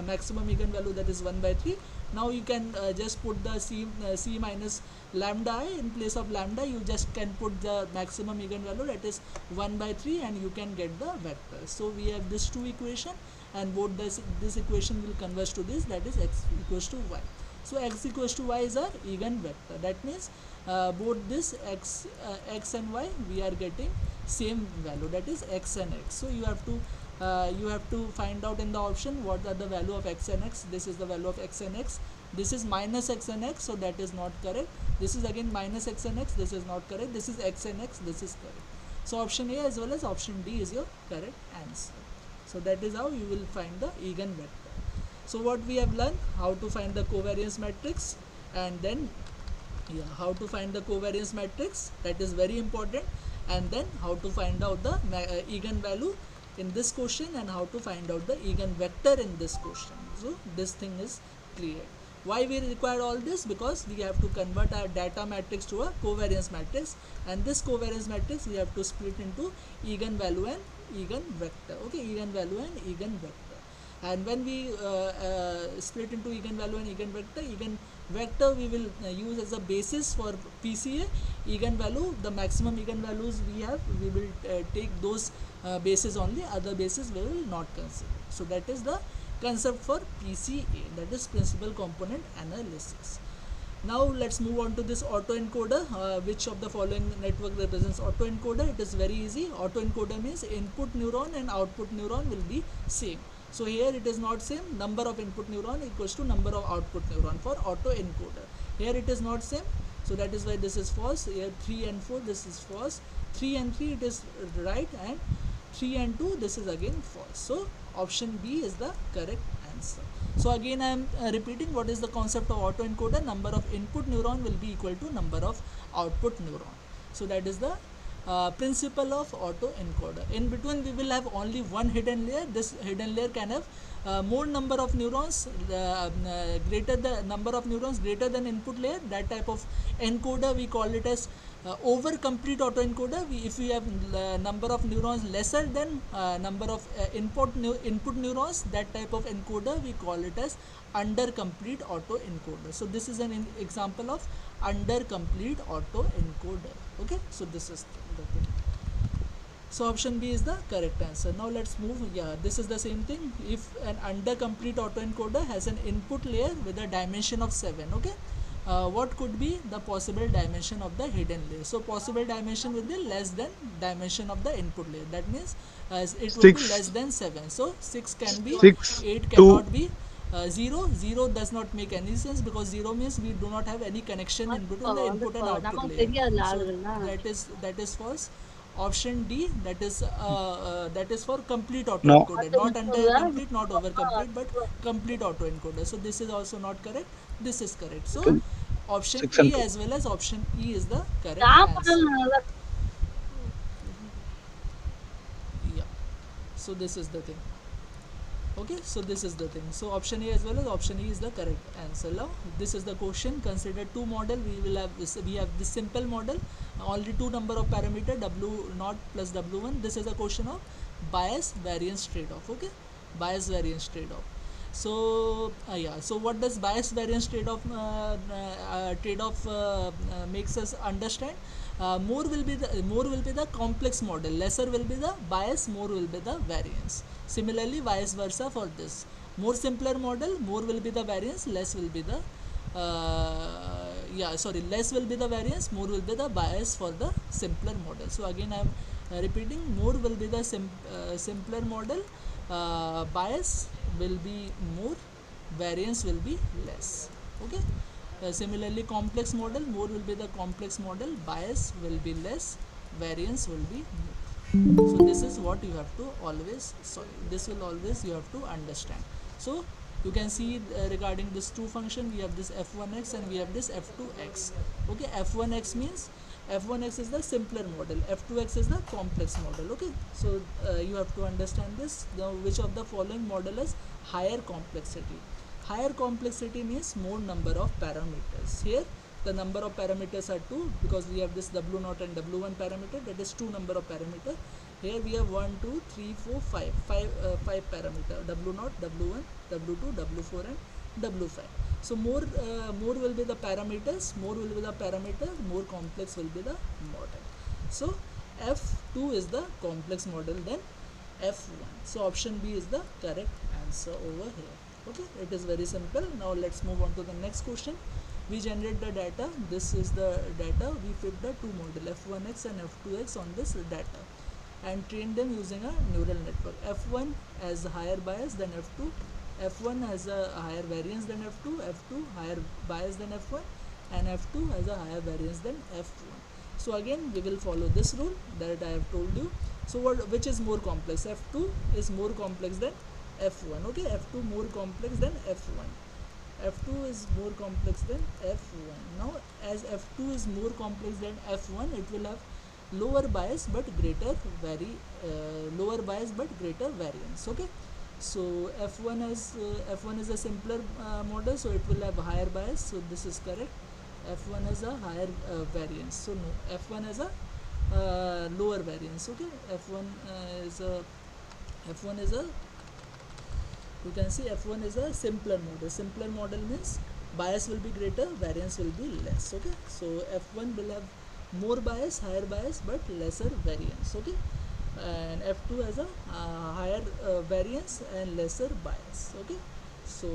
maximum eigenvalue, that is 1 by 3. Now you can just put the c minus lambda I in place of lambda. You just can put the maximum eigenvalue, that is 1 by 3, and you can get the vector. So we have this two equation, and both this equation will converge to this, that is x equals to y. So x equals to y is our eigenvector. That means both this x and y, we are getting same value, that is x and x. So you have to find out in the option what are the value of x and x. This is the value of x and x. This is minus x and x, so that is not correct. This is again minus x and x, this is not correct. This is x and x, this is correct. So option A as well as option D is your correct answer. So that is how you will find the eigenvector. So what we have learned, how to find the covariance matrix, and then how to find the covariance matrix, that is very important, and then how to find out the eigenvalue in this question, and how to find out the eigenvector in this question. So this thing is clear. Why we require all this? Because we have to convert our data matrix to a covariance matrix, and this covariance matrix we have to split into eigenvalue and eigenvector. Okay, eigenvalue and eigenvector. And when we split into eigenvalue and eigenvector we will use as a basis for PCA. Eigenvalue, the maximum eigenvalues we have, we will take those bases only, other bases we will not consider. So that is the concept for PCA, that is principal component analysis. Now let's move on to this autoencoder. Which of the following network represents autoencoder? It is very easy. Autoencoder means input neuron and output neuron will be same. So here it is not same. Number of input neuron equals to number of output neuron for autoencoder. Here it is not same. So that is why this is false. Here 3 and 4, this is false. 3 and 3 it is right, and 3 and 2 this is again false. So option B is the correct answer. So again I am repeating what is the concept of autoencoder. Number of input neuron will be equal to number of output neuron. So that is the principle of autoencoder. In between we will have only one hidden layer. This hidden layer can have more number of neurons, greater the number of neurons greater than input layer. That type of encoder we call it as over complete autoencoder. If we have number of neurons lesser than number of input neurons, that type of encoder we call it as under complete autoencoder. So this is an example of under complete autoencoder. Okay, so this is the thing. So option B is the correct answer. Now let's move. Yeah, this is the same thing. If an under complete autoencoder has an input layer with a dimension of 7, okay, what could be the possible dimension of the hidden layer? So possible dimension will be less than dimension of the input layer. That means it will be less 6, than 7. So 6 can be, 6, 8 2. cannot be. 0 does not make any sense, because 0 means we do not have any connection in between the input and output layer. So that is false. Option D, that is for complete No. autoencoder, not under complete, not over complete, but complete autoencoder. So this is also not correct. This is correct. So option 6 A and 2. as well as option E is the correct answer. Yeah. So this is the thing. Okay, so this is the thing. So option A as well as option E is the correct answer. Now this is the question. Consider two model. We have this simple model, only two number of parameter, w0 plus w1. This is a question of bias variance trade-off. Okay, bias variance trade-off. So yeah, so what does bias variance trade-off makes us understand? More will be the complex model, lesser will be the bias, more will be the variance. Similarly vice versa for this. More simpler model, more will be the variance, less will be the less will be the variance, more will be the bias for the simpler model. So again I am repeating, more will be the simpler model, bias will be more, variance will be less. Okay. Similarly complex model, more will be the complex model, bias will be less, variance will be more. So this is what you have to always, this will always you have to understand. So you can see regarding this two function, we have this f1x and we have this f2x. Okay, f1x means f1x is the simpler model, f2x is the complex model. Okay, so you have to understand this. Now which of the following model is higher complexity? Higher complexity means more number of parameters. Here the number of parameters are 2, because we have this w0 and w1 parameter, that is 2 number of parameter. Here we have 1 2 3 4 5 parameter, w0, w1, w2, w4 and w5. So more will be the parameters, more complex will be the model. So F2 is the complex model than F1. So option B is the correct answer over here. Okay, it is very simple. Now let's move on to the next question. We generate the data. This is the data. We fit the two model F1x and F2x on this data and train them using a neural network. F1 has higher bias than F2. F1 has a higher variance than F2. F2 higher bias than F1, and F2 has a higher variance than F1. So again we will follow this rule that I have told you. So which is more complex? F2 is more complex than F1. Okay, F2 more complex than F1. F2 is more complex than F1. Now as F2 is more complex than F1, it will have lower bias but greater lower bias but greater variance. Okay, so F1 is a simpler model, so it will have higher bias, so this is correct. F1 has a higher variance, so no, F1 has a lower variance. Okay, F1 is a you can see F1 is a simpler model. Simpler model means bias will be greater, variance will be less. Okay, so F1 will have more bias, higher bias but lesser variance. Okay, and F2 has a higher variance and lesser bias. Okay, so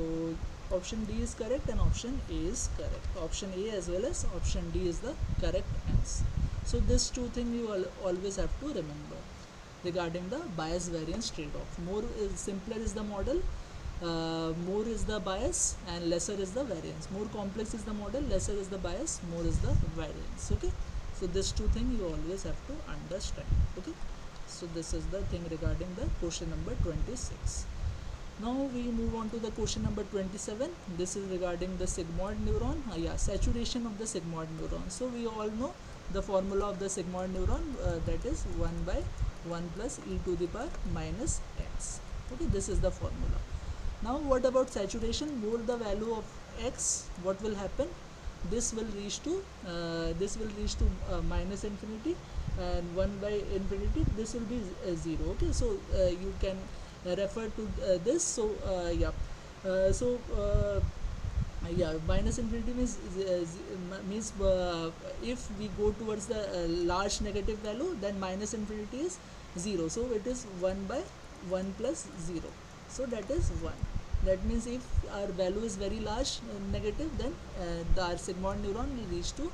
option D is correct and option A is correct. Option A as well as option D is the correct answer. So this two things you always have to remember regarding the bias variance trade-off. More is simpler is the model, more is the bias and lesser is the variance. More complex is the model, lesser is the bias, more is the variance. Okay, so this two things you always have to understand. Okay, so this is the thing regarding the question number 26. Now we move on to the question number 27. This is regarding the sigmoid neuron. Saturation of the sigmoid neuron. So we all know the formula of the sigmoid neuron, that is 1 by 1 plus e to the power minus x. Okay, this is the formula. Now what about saturation? More the value of x, what will happen? This will reach to minus infinity, and 1 by infinity, this will be 0. Okay, so you can refer to this. So minus infinity means if we go towards the large negative value, then minus infinity is 0, so it is 1 by 1 plus 0, so that is 1. That means if our value is very large negative, then our sigmoid neuron will reach to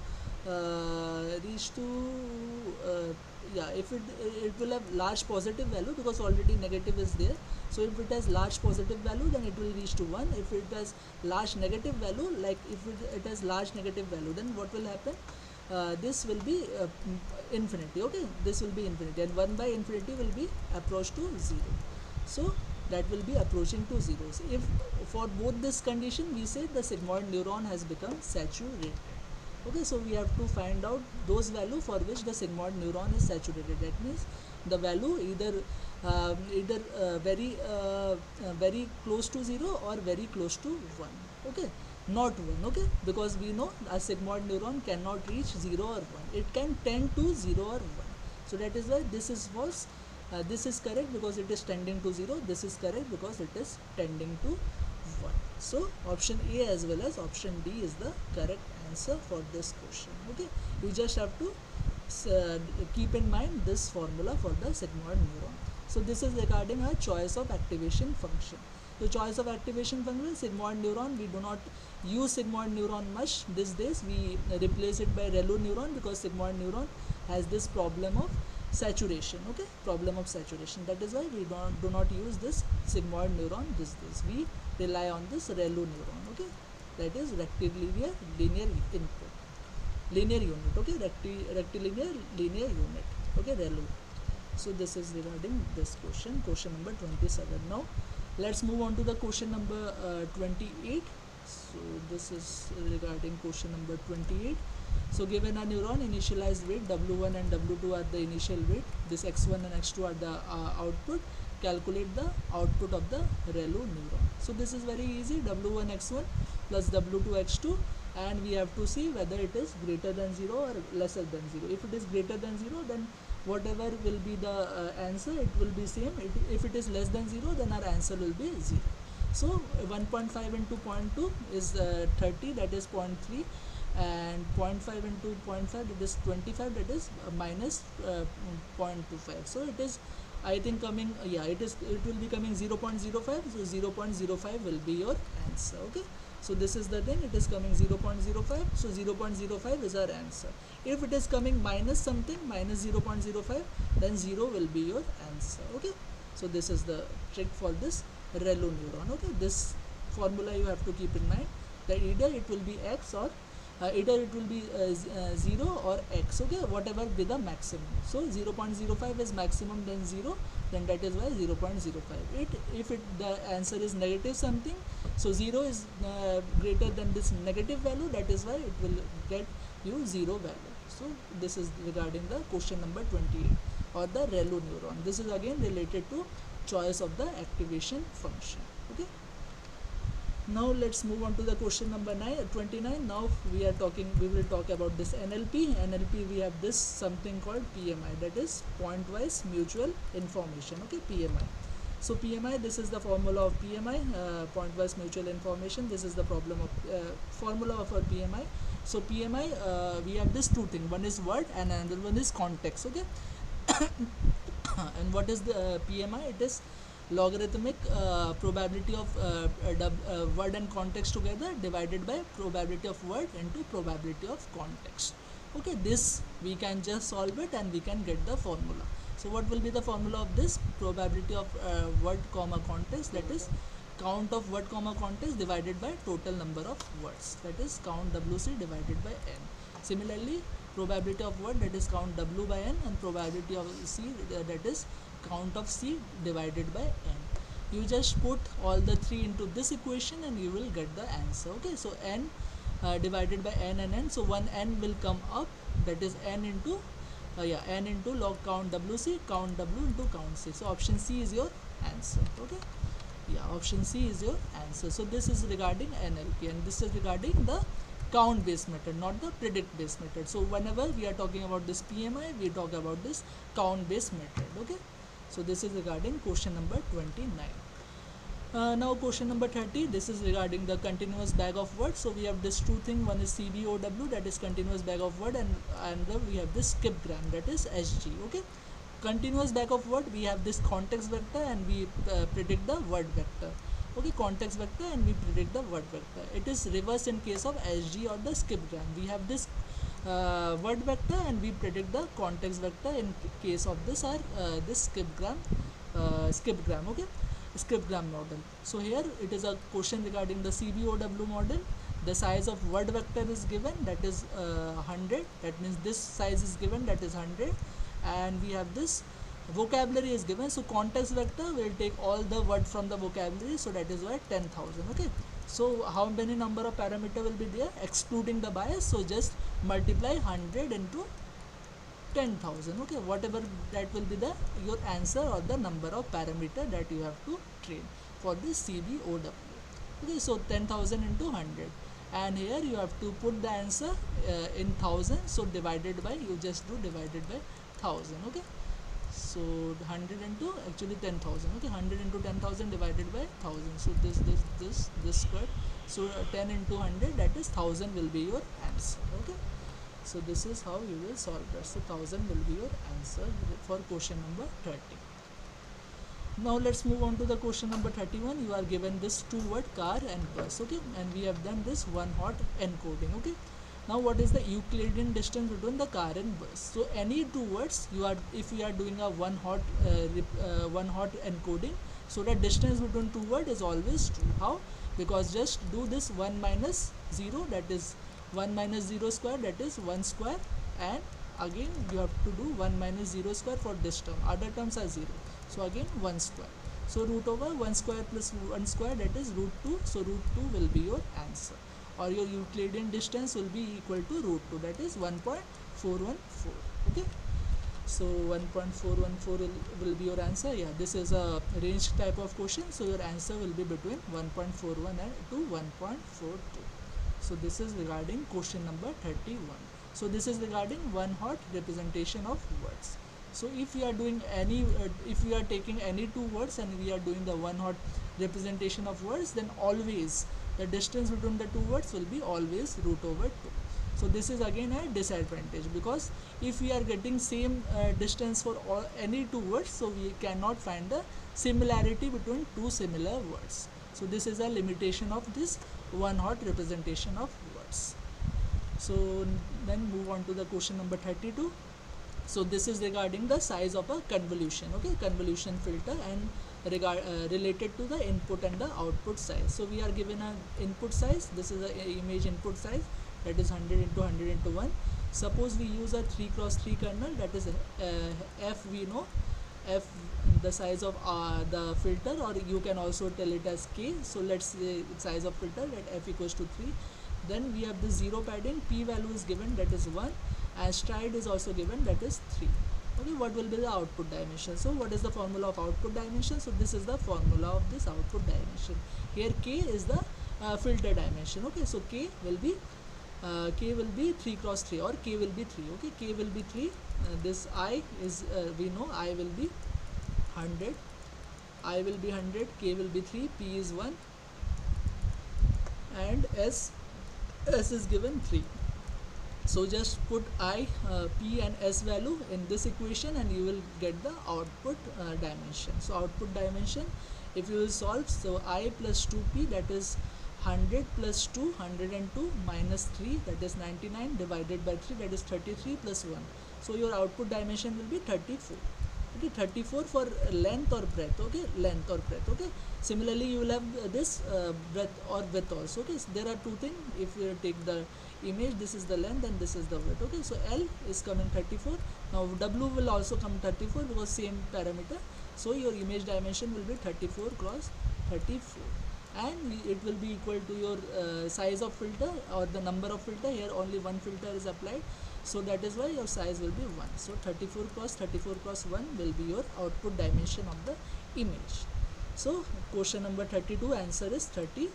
if it will have large positive value, because already negative is there. So if it has large positive value, then it will reach to 1. If it has large negative value, like if it has large negative value, then what will happen? This will be infinity. Okay, this will be infinity, and 1 by infinity will be approach to 0. So that will be approaching to 0. So if for both this condition, we say the sigmoid neuron has become saturated. Okay, so we have to find out those value for which the sigmoid neuron is saturated. That means the value either very close to 0 or very close to 1. Okay, not 1. Okay, because we know a sigmoid neuron cannot reach 0 or 1, it can tend to 0 or 1. So that is why this is false. This is correct because it is tending to 0. This is correct because it is tending to 1. So option A as well as option D is the correct answer for this question. Okay, you just have to keep in mind this formula for the sigmoid neuron. So this is regarding a choice of activation function. So choice of activation function, sigmoid neuron, we do not use sigmoid neuron much these days. We replace it by relu neuron because sigmoid neuron has this problem of saturation. Okay, problem of saturation. That is why we do not use this sigmoid neuron these days. We rely on this relu neuron. Okay, that is rectilinear linear input, linear unit. Okay, rectilinear linear unit. Okay, relu. So this is regarding this question number 27. Now let's move on to the question number 28. So this is regarding question number 28. So given a neuron, initialized weight w1 and w2 are the initial weight, this x1 and x2 are the output. Calculate the output of the relu neuron. So this is very easy, w1 x1 plus w2 x2, and we have to see whether it is greater than 0 or lesser than 0. If it is greater than 0, then whatever will be the answer, it will be same. If it is less than 0, then our answer will be 0. So 1.5 into 0.2 is 30, that is 0.3, and 0.5 into 0.5, that is 25, that is minus 0.25. So it is, I think, coming, yeah, it will be coming 0.05. So 0.05 will be your answer. Okay, so this is the thing, it is coming 0.05, so 0.05 is our answer. If it is coming minus something, minus 0.05, then 0 will be your answer. Okay, so this is the trick for this relu neuron. Okay, this formula you have to keep in mind, that either it will be x or either it will be 0 or x. Okay, whatever be the maximum. So 0.05 is maximum, then 0, then that is why 0.05. If it the answer is negative something, so 0 is greater than this negative value, that is why it will get you 0 value. So this is regarding the question number 28, or the relu neuron. This is again related to choice of the activation function. Okay, now let's move on to the question number 29. Now we will talk about this NLP. We have this something called PMI, that is point-wise mutual information. Okay, PMI. So PMI, this is the formula of PMI, point-wise mutual information. This is the problem of formula of our PMI. So PMI, we have this two things, one is word and another one is context. Okay, and what is the PMI? It is logarithmic probability of word and context together divided by probability of word into probability of context. Okay, this we can just solve it and we can get the formula. So what will be the formula of this? Probability of word comma context, that is count of word comma context divided by total number of words, that is count WC divided by n. Similarly, probability of word, that is count W by n, and probability of C, that is count of C divided by n. You just put all the three into this equation and you will get the answer. Okay, so n divided by n and n, so one n will come up, that is n into n into log count WC, count W into count C. So option C is your answer. Okay, yeah, option C is your answer. So this is regarding NLP, and this is regarding the count based method, not the predict based method. So whenever we are talking about this PMI, we talk about this count based method. Okay, so this is regarding question number 29. Now question number 30, this is regarding the continuous bag of words. So we have this two thing, one is CBOW, that is continuous bag of word, and we have this skipgram, that is SG. Okay, continuous bag of word, we have this context vector and we predict the word vector. Okay, context vector and we predict the word vector. It is reverse in case of SG or the skipgram. We have this word vector and we predict the context vector in case of this this skipgram. Okay, skipgram model. So here it is a question regarding the CBOW model. The size of word vector is given, that is 100. That means this size is given, that is 100, and we have this vocabulary is given. So context vector will take all the word from the vocabulary, so that is why 10,000. Okay, so how many number of parameter will be there excluding the bias? So just multiply 100 into 10,000. Okay, whatever that will be the your answer or the number of parameter that you have to train for this CBOW. Okay, so 10,000 into 100, and here you have to put the answer in thousand. So divided by, you just do divided by 1,000. Okay, so 100 into actually 10,000. Okay, 100 into 10,000 divided by 1,000. So this square. So 10 into 100, that is 1,000 will be your answer. Okay, so this is how you will solve that. So 1,000 will be your answer for question number 30. Now let's move on to the question number 31. You are given this two word car and bus. Okay, and we have done this one hot encoding. Okay, now what is the Euclidean distance between the car and bus? So any two words, you are, if you are doing a one hot encoding, so the distance between two words is always true. How? Because just do this 1 minus 0, that is 1 minus 0 square, that is 1 square, and again you have to do 1 minus 0 square for this term. Other terms are 0. So again 1 square. So root over 1 square plus 1 square, that is root 2. So root 2 will be your answer, or your Euclidean distance will be equal to root 2, that is 1.414. Okay, so 1.414 will be your answer. Yeah, this is a range type of question, so your answer will be between 1.41 and to 1.42. So this is regarding question number 31. So this is regarding one hot representation of words. So if we are doing any if we are taking any two words and we are doing the one hot representation of words, then always the distance between the two words will be always root over 2. So this is again a disadvantage, because if we are getting same distance for any two words, so we cannot find the similarity between two similar words. So this is a limitation of this one hot representation of words. So then move on to the question number 32. So this is regarding the size of a convolution, okay, convolution filter, and related to the input and the output size. So we are given an input size. This is a image input size, that is 100 into 100 into 1. Suppose we use a 3 cross 3 kernel, that is f, we know f, the size of the filter, or you can also tell it as k. So let's say size of filter at f equals to 3. Then we have the zero padding, p value is given, that is 1, and stride is also given, that is 3. Okay, what will be the output dimension? So what is the formula of output dimension? So this is the formula of this output dimension. Here k is the filter dimension. Okay, so k will be 3 cross 3, or k will be 3. Okay, k will be 3. This I is we know I will be 100, I will be 100, k will be 3, p is 1, and s is given 3. So just put I, p and s value in this equation, and you will get the output dimension. So output dimension, if you will solve, so I plus 2p, that is 100 plus 2, 102, minus 3, that is 99, divided by 3, that is 33, plus 1. So your output dimension will be 34. Okay, 34 for length or breadth. Okay, length or breadth. Okay, similarly you will have this breadth or width also. Okay, so there are two things. If you take the image, this is the length and this is the width. Okay, so L is coming 34. Now W will also come 34, because same parameter. So your image dimension will be 34 cross 34, and it will be equal to your size of filter, or the number of filter. Here only one filter is applied, so that is why your size will be 1. So 34 cross 1 will be your output dimension of the image. So question number 32 answer is 34.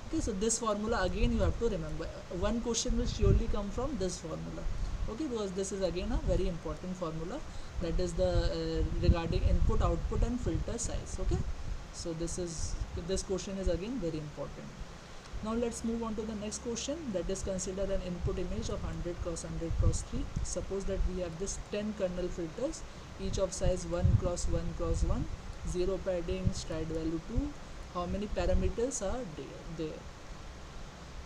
Okay, so this formula again you have to remember. One question will surely come from this formula. Okay, because this is again a very important formula, that is the regarding input, output, and filter size. Okay, so this question is again very important. Now let's move on to the next question, that is consider an input image of 100 cross 100 cross 3. Suppose that we have this 10 kernel filters, each of size 1 cross 1 cross 1, zero padding, stride value 2. How many parameters are there?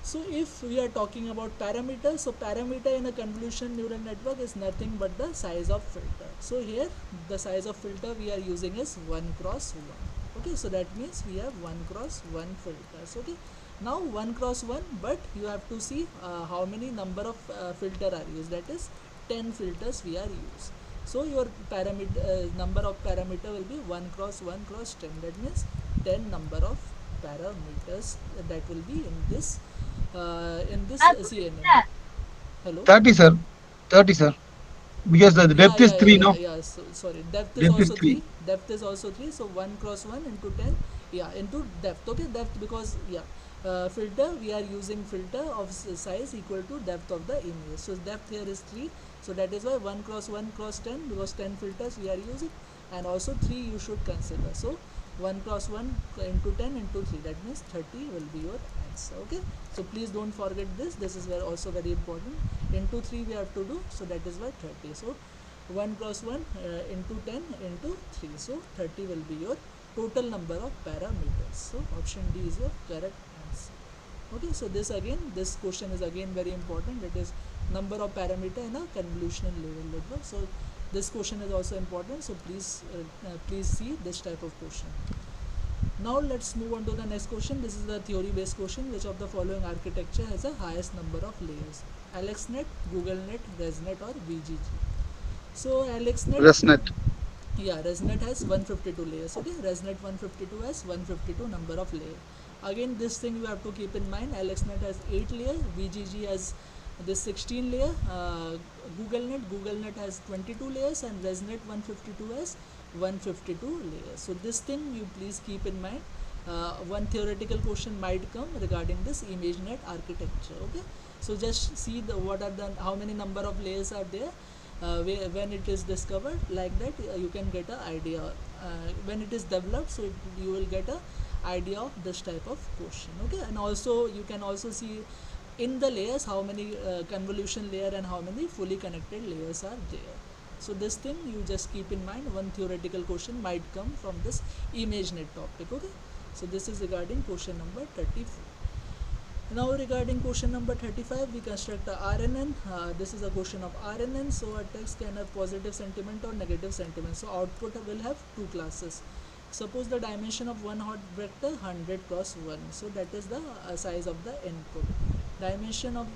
So if we are talking about parameters, so parameter in a convolution neural network is nothing but the size of filter. So here the size of filter we are using is 1 cross 1. Okay, so that means we have 1 cross 1 filters. Okay, now 1 cross 1, but you have to see how many number of filter are used, that is 10 filters we are used. So your parameter number of parameter will be 1 cross 1 cross 10, that means 10 number of parameters that will be in this CNN. Hello. 30, sir. 30, sir. Because the Yeah, depth is yeah, yeah, 3, yeah, no? yeah. So, sorry, depth is Depth is also 3. 3. Depth is also 3. So 1 cross 1 into 10. Yeah, into depth. Okay, depth, because yeah, filter we are using filter of size equal to depth of the image. So depth here is 3. So that is why 1 cross 1 cross 10, because 10 filters we are using, and also 3 you should consider. So 1 cross 1 into 10 into 3, that means 30 will be your answer. Okay, so please don't forget this. This is also very important. Into 3 we have to do, so that is why 30. So 1 cross 1 into 10 into 3, so 30 will be your total number of parameters. So option D is your correct answer. Okay, so this question is again very important. It is number of parameter in a convolutional neural network. So this question is also important, so please see this type of question. Now let's move on to the next question. This is the theory based question. Which of the following architecture has the highest number of layers? AlexNet, GoogleNet, ResNet, or VGG? So AlexNet, ResNet. yeah, ResNet has 152 layers. Okay, ResNet 152 has 152 number of layers. Again, this thing you have to keep in mind. AlexNet has 8 layers, VGG has this 16 layer, GoogleNet has 22 layers, and ResNet 152 has 152 layers. So this thing you please keep in mind. One theoretical question might come regarding this ImageNet architecture. Okay, so just see how many number of layers are there. when it is discovered like that, you can get an idea. When it is developed, so you will get a idea of this type of question. Okay, and also you can also see in the layers how many convolution layer and how many fully connected layers are there. So this thing you just keep in mind, one theoretical question might come from this ImageNet topic. Okay, so this is regarding question number 34. Now regarding question number 35, we construct a RNN. This is a question of RNN. So a text can have positive sentiment or negative sentiment. So output will have two classes. Suppose the dimension of one hot vector 100 cross 1. So that is the size of the input. Dimension of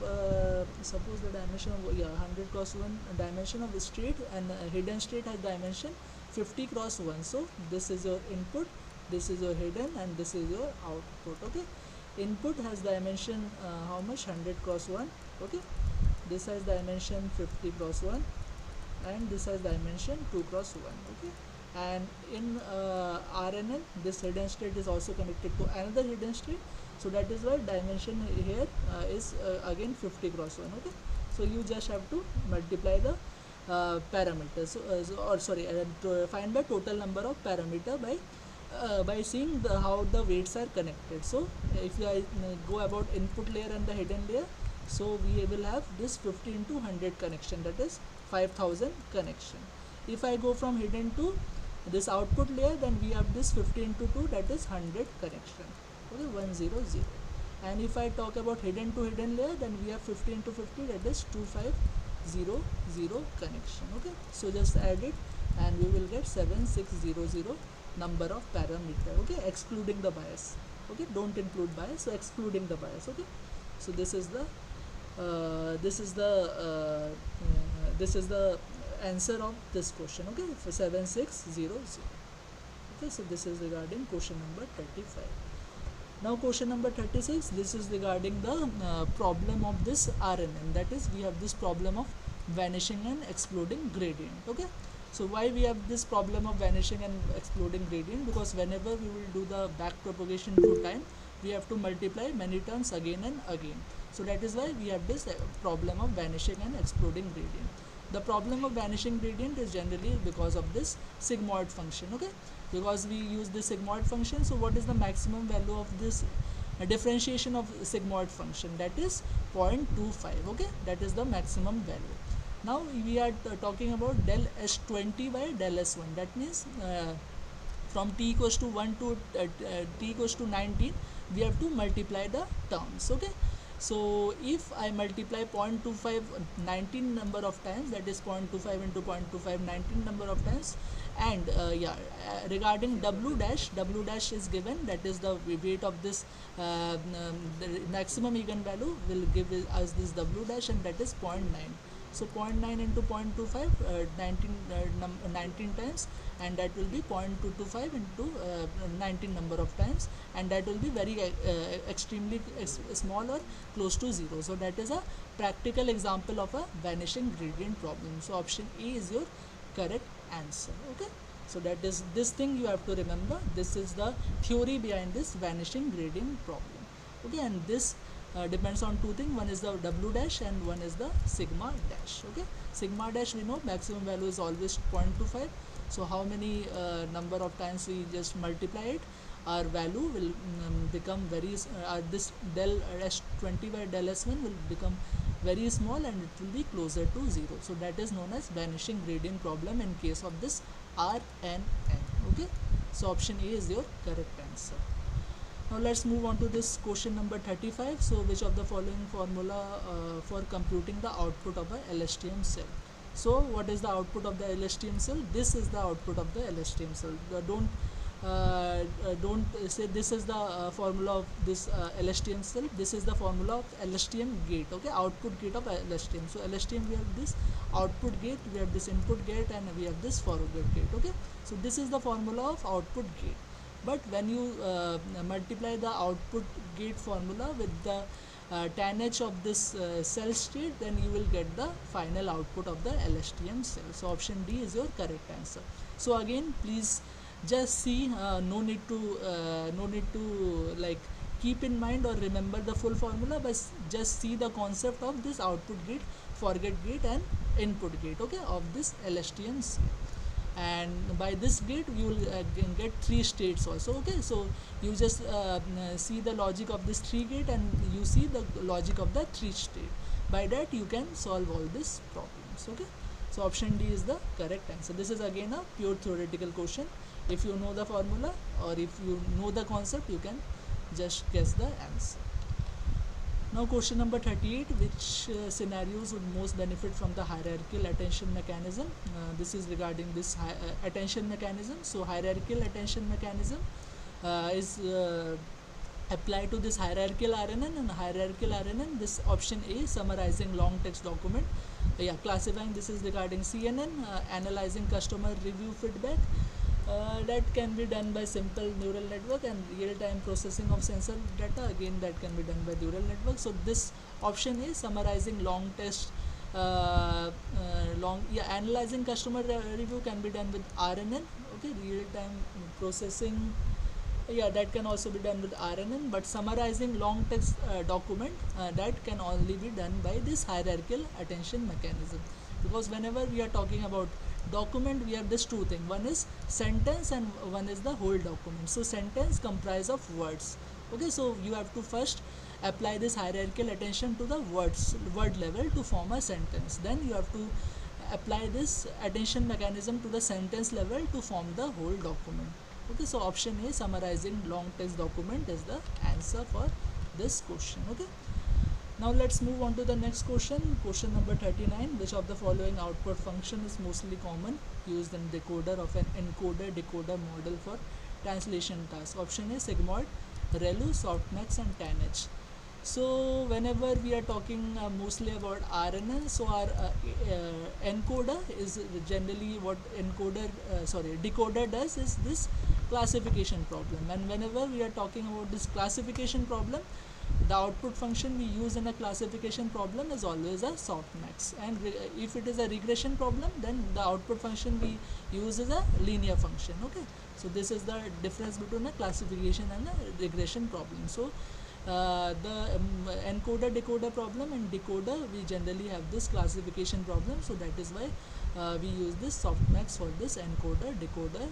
suppose the dimension of 100 cross 1 dimension of state, and hidden state has dimension 50 cross 1. So this is your input, this is your hidden, and this is your output. Okay, input has dimension how much, 100 cross 1. Okay, this has dimension 50 cross 1, and this has dimension 2 cross 1. Okay, and in RNN, this hidden state is also connected to another hidden state, so that is why dimension here is again 50 cross 1. Okay, so you just have to multiply the parameters, or sorry, to find the total number of parameter by seeing how the weights are connected. So if I go about input layer and the hidden layer, so we will have this 50 into 100 connection, that is 5000 connection. If I go from hidden to this output layer, then we have this 50 into 2, that is 100 connection. Okay, 100. And if I talk about hidden to hidden layer, then we have 50 into 50, that is 2500 connection. Okay, so just add it and we will get 7600 number of parameter. Okay, excluding the bias. Okay, don't include bias, so excluding the bias. Okay, so this is the this is the answer of this question. Okay, for 7600. Okay, so this is regarding question number 35. Now question number 36, this is regarding the problem of this RNN, that is we have this problem of vanishing and exploding gradient. Okay, so why we have this problem of vanishing and exploding gradient? Because whenever we will do the back propagation through time, we have to multiply many terms again and again. So that is why we have this problem of vanishing and exploding gradient. The problem of vanishing gradient is generally because of this sigmoid function. Okay, because we use the sigmoid function. So what is the maximum value of this differentiation of sigmoid function? That is 0.25. Okay, that is the maximum value. Now we are talking about del s20 by del s1. That means from t equals to 1 to t equals to 19, we have to multiply the terms. Okay, so if I multiply 0.25 19 number of times, that is 0.25 into 0.25 19 number of times, and regarding w dash is given, that is the weight of this the maximum eigenvalue will give us this w dash, and that is 0.9. So 0.9 into 0.25 19 times, and that will be 0.225 into 19 number of times, and that will be very extremely small or close to 0. So that is a practical example of a vanishing gradient problem. So option A is your correct answer. Okay, so that is this thing you have to remember. This is the theory behind this vanishing gradient problem. Okay, and this depends on two things. One is the w dash and one is the sigma dash. Okay, sigma dash we know maximum value is always 0.25. So how many number of times we just multiply it, our value will become very this del s20 by del s1 will become very small, and it will be closer to 0. So that is known as vanishing gradient problem in case of this RNN. Okay, so option A is your correct answer. Now let's move on to this question number 35. So which of the following formula for computing the output of a LSTM cell? So what is the output of the LSTM cell? This is the output of the LSTM cell. Don't say this is the formula of this LSTM cell. This is the formula of LSTM gate. Okay, output gate of LSTM. So LSTM, we have this output gate, we have this input gate, and we have this forward gate. Okay, so this is the formula of output gate. But when you multiply the output gate formula with the tan h of this cell state, then you will get the final output of the LSTM cell. So option D is your correct answer. So again, please just see, no need to like keep in mind or remember the full formula, but just see the concept of this output gate, forget gate, and input gate, okay, of this LSTMC. And by this gate you will get three states also, okay. So you just see the logic of this three gate and you see the logic of the three state. By that you can solve all these problems, okay. So option D is the correct answer. This is again a pure theoretical question. If you know the formula or if you know the concept, you can just guess the answer. Now question number 38, which scenarios would most benefit from the hierarchical attention mechanism? This is regarding this attention mechanism. So hierarchical attention mechanism is applied to this hierarchical RNN, and hierarchical RNN, this option A, summarizing long text document. Yeah, classifying, this is regarding CNN, analyzing customer review feedback. That can be done by simple neural network, and real-time processing of sensor data, again that can be done by neural network. So this option is summarizing long text analyzing customer review can be done with RNN, okay, real-time processing, yeah, that can also be done with RNN, but summarizing long text document, that can only be done by this hierarchical attention mechanism. Because whenever we are talking about document, we have this two things: one is sentence and one is the whole document. So sentence comprise of words, okay. So you have to first apply this hierarchical attention to the word level to form a sentence. Then you have to apply this attention mechanism to the sentence level to form the whole document, okay. So option A, summarizing long text document, is the answer for this question, okay. Now let's move on to the next question. Question number 39, which of the following output function is mostly common used in decoder of an encoder decoder model for translation task? Option A, sigmoid, ReLU, softmax and tanh. So whenever we are talking mostly about RNN, so our encoder is generally what decoder does is this classification problem. And whenever we are talking about this classification problem, the output function we use in a classification problem is always a softmax. And if it is a regression problem, then the output function we use is a linear function, okay. So this is the difference between a classification and a regression problem. So the encoder decoder problem and decoder, we generally have this classification problem, so that is why we use this softmax for this encoder decoder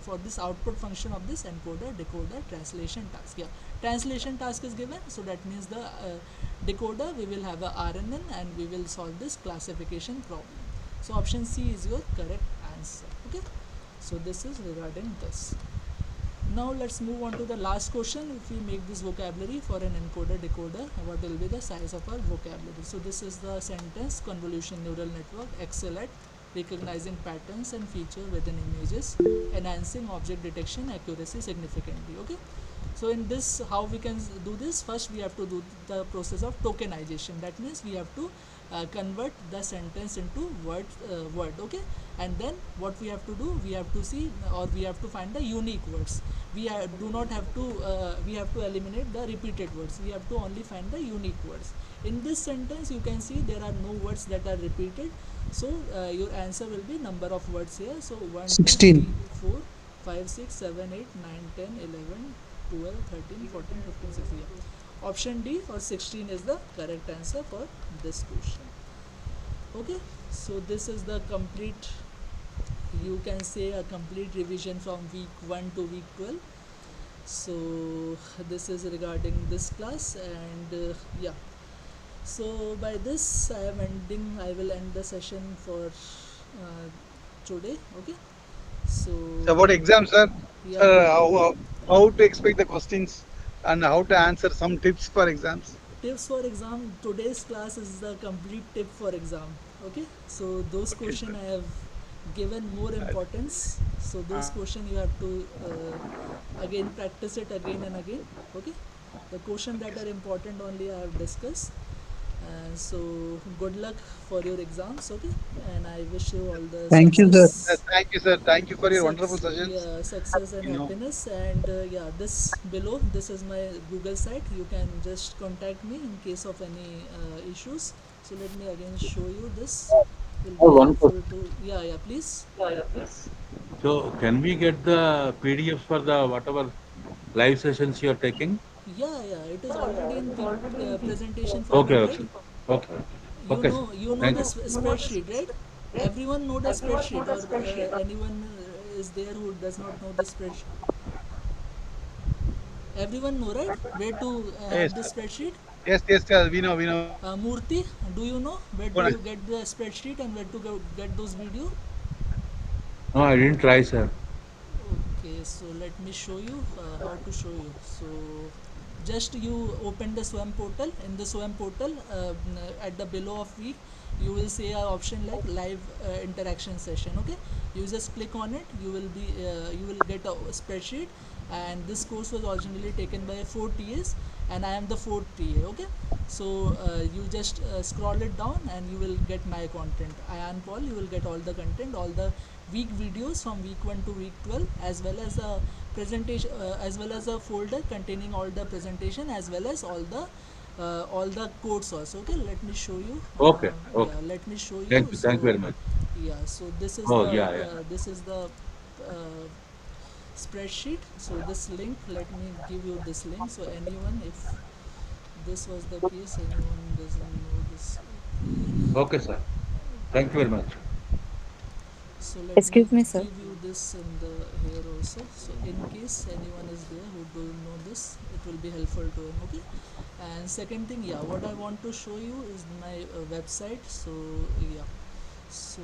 for this output function of this encoder decoder translation task. Yeah, translation task is given, so that means the decoder, we will have a RNN and we will solve this classification problem. So option C is your correct answer, okay. So this is regarding this. Now let's move on to the last question. If we make this vocabulary for an encoder decoder, what will be the size of our vocabulary? So this is the sentence: convolution neural network excel at recognizing patterns and feature within images, enhancing object detection accuracy significantly, okay. So in this, how we can do this? First we have to do the process of tokenization. That means we have to convert the sentence into word, okay. And then what we have to do, we have to see, or we have to find the unique words. Do not have to we have to eliminate the repeated words. We have to only find the unique words. In this sentence you can see there are no words that are repeated. So your answer will be number of words here. So 1 2 3 16. 4 5 6 7 8 9 10 11 12 13 14 15 16. Yeah. Option D or 16 is the correct answer for this question, okay. So this is the complete, you can say a complete revision from week 1 to week 12. So this is regarding this class, and yeah, so by this I will end the session for today, okay. So So about exams, sir, yeah, sir, how to expect the questions and how to answer some tips for exams. tips for exam, today's class is the complete tip for exam, okay. So those Okay, question sir. I have given more importance. So those question you have to again practice it again and again, okay. The question Okay, that sir. are important only I have discussed. So good luck for your exams, okay. And I wish you all the Thank you, sir. success, Thank you, sir. Thank you for your wonderful suggestions. yeah, success and You know, happiness. And yeah, this below, this is my Google site. You can just contact me in case of any issues. So let me again show you this. Will I have be one helpful question. to, yeah, yeah, please. So can we get the PDFs for the whatever live sessions you are taking? Yeah, yeah, it is already in presentation Okay, format, right? okay, okay. Okay, sir. You know Thank the you. spreadsheet, right? Everyone know the spreadsheet, or anyone is there who does not know the spreadsheet? Everyone know, right, where to Yes, have the sir. spreadsheet? Yes, we know. Murthy, do you know where Gonna- to get the spreadsheet and where to get those video? No, I didn't try, sir. Okay, so let me show you how to show you. So just you open the swam portal. In the swam portal, at the below of week, you will see a option like live interaction session. Okay, you just click on it. You will get a spreadsheet, and this course was originally taken by 4 TAs, and I am the fourth TA. Okay, so you just scroll it down and you will get my content. I am Paul. You will get all the content, all the week videos from week 1 to week 12, as well as a presentation, as well as a folder containing all the presentation, as well as all the codes also. Okay, let me show you. Okay, okay. Yeah, let me show you. Thank you. Thank you So very much. yeah, so Oh, yeah, yeah. this is the uh, spreadsheet. So this link, let me give you this link. So anyone, if this was the case, anyone doesn't know this. Okay. Okay, sir. Thank you very much. So let me Excuse me, sir. give you this in the here also. So in case anyone is there who don't know this, it will be helpful to him. Okay. And second thing, yeah, what I want to show you is my website. So yeah, so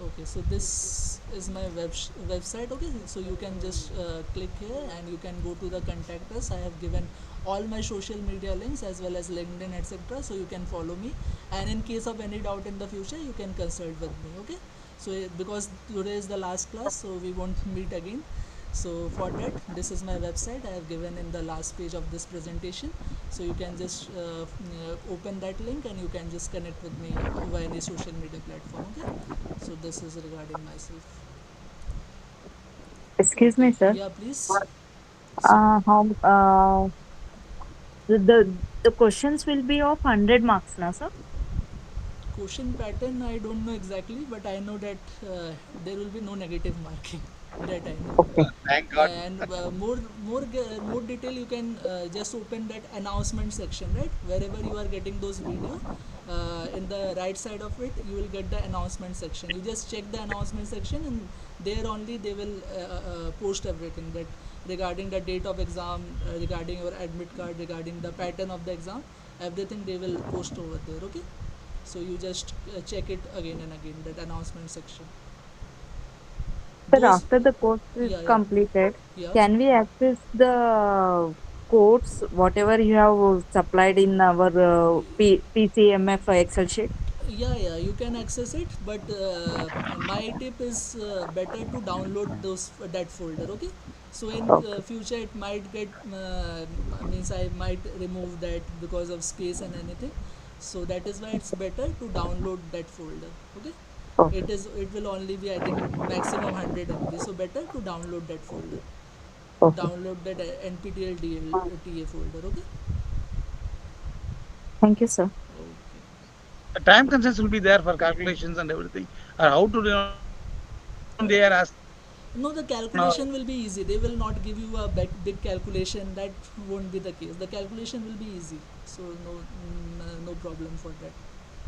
okay, so this is my website. Okay, so you can just click here and you can go to the contact us. I have given all my social media links as well as LinkedIn, etc., so you can follow me, and in case of any doubt in the future you can consult with me. Okay, so because today is the last class, so we won't meet again. So for that, this is my website. I have given in the last page of this presentation, so you can just open that link and you can just connect with me over any social media platform. Okay, so this is regarding myself. Excuse Okay, me, sir. yeah, please. So How the questions will be of 100 marks, now, sir? question pattern, I don't know exactly, but I know that there will be no negative marking. That I know. Okay. Thank God. And more detail, you can just open that announcement section, right? Wherever you are getting those video, in the right side of it, you will get the announcement section. You just check the announcement section, and there only they will post everything, that regarding the date of exam, regarding your admit card, regarding the pattern of the exam, everything they will post over there. Okay, so you just check it again and again, that announcement section. Sir, Those after the course is Yeah, yeah, completed, yeah. can we access the codes, whatever you have supplied in our PCMF Excel sheet? Yeah, you can access it, but my tip is better to download those that folder. Okay, so in Okay. future it might get means I might remove that because of space and anything, so that is why it's better to download that folder. Okay, Okay. it will only be, I think, maximum 100 MB, so better to download that folder. Okay. Download that NPTEL TA folder. Okay. Thank you, sir. Okay. The time constraints will be there for calculations and everything. Or how to, they are asking on No, the calculation will be easy. They will not give you a big calculation. That won't be the case. The calculation will be easy. So no problem for that.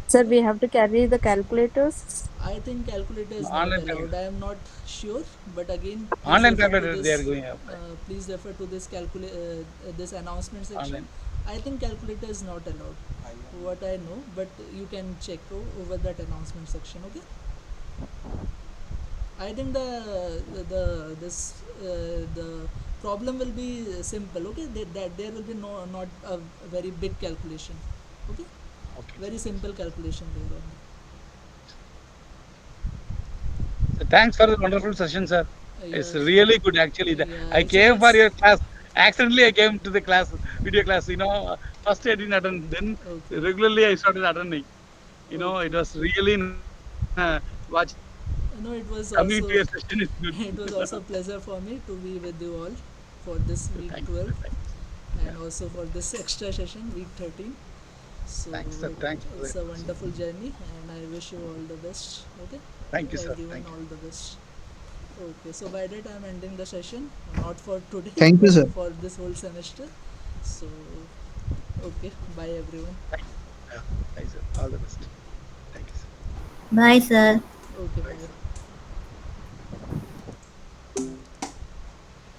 Sir, Okay. we have to carry the calculators. I think calculator is not online allowed. calculator. I am not sure, but again, Online calculator they are going to apply. Please refer to this this announcement section. Online. I think calculator is not allowed. What I know, but you can check over that announcement section. Okay. I think the problem will be simple. Okay, that there will be not a very big calculation. Okay, Okay. very simple calculation there only. So thanks for the wonderful session, sir. It's Yeah, really good actually. yeah. I Actually, came for it's your class. Accidentally, I came to the class, video class. First I didn't attend. Then okay, regularly I started attending. It okay. was really watching your session. It's good. No, it was also it was also a pleasure for me to be with you all for this week Thanks, sir. 12, Thanks. and Yeah. also for this extra session week 13. So Thanks, sir. Thanks for it's that. a wonderful journey, and I wish you all the best. Okay, Thank you, sir. everyone, Thank you. all the best. Okay, so by that I'm ending the session, not for today Thank you, but sir. for this whole semester. So okay, bye everyone. Yeah. Thanks, sir. All the best. Thank you, sir. Bye, sir. Okay, bye.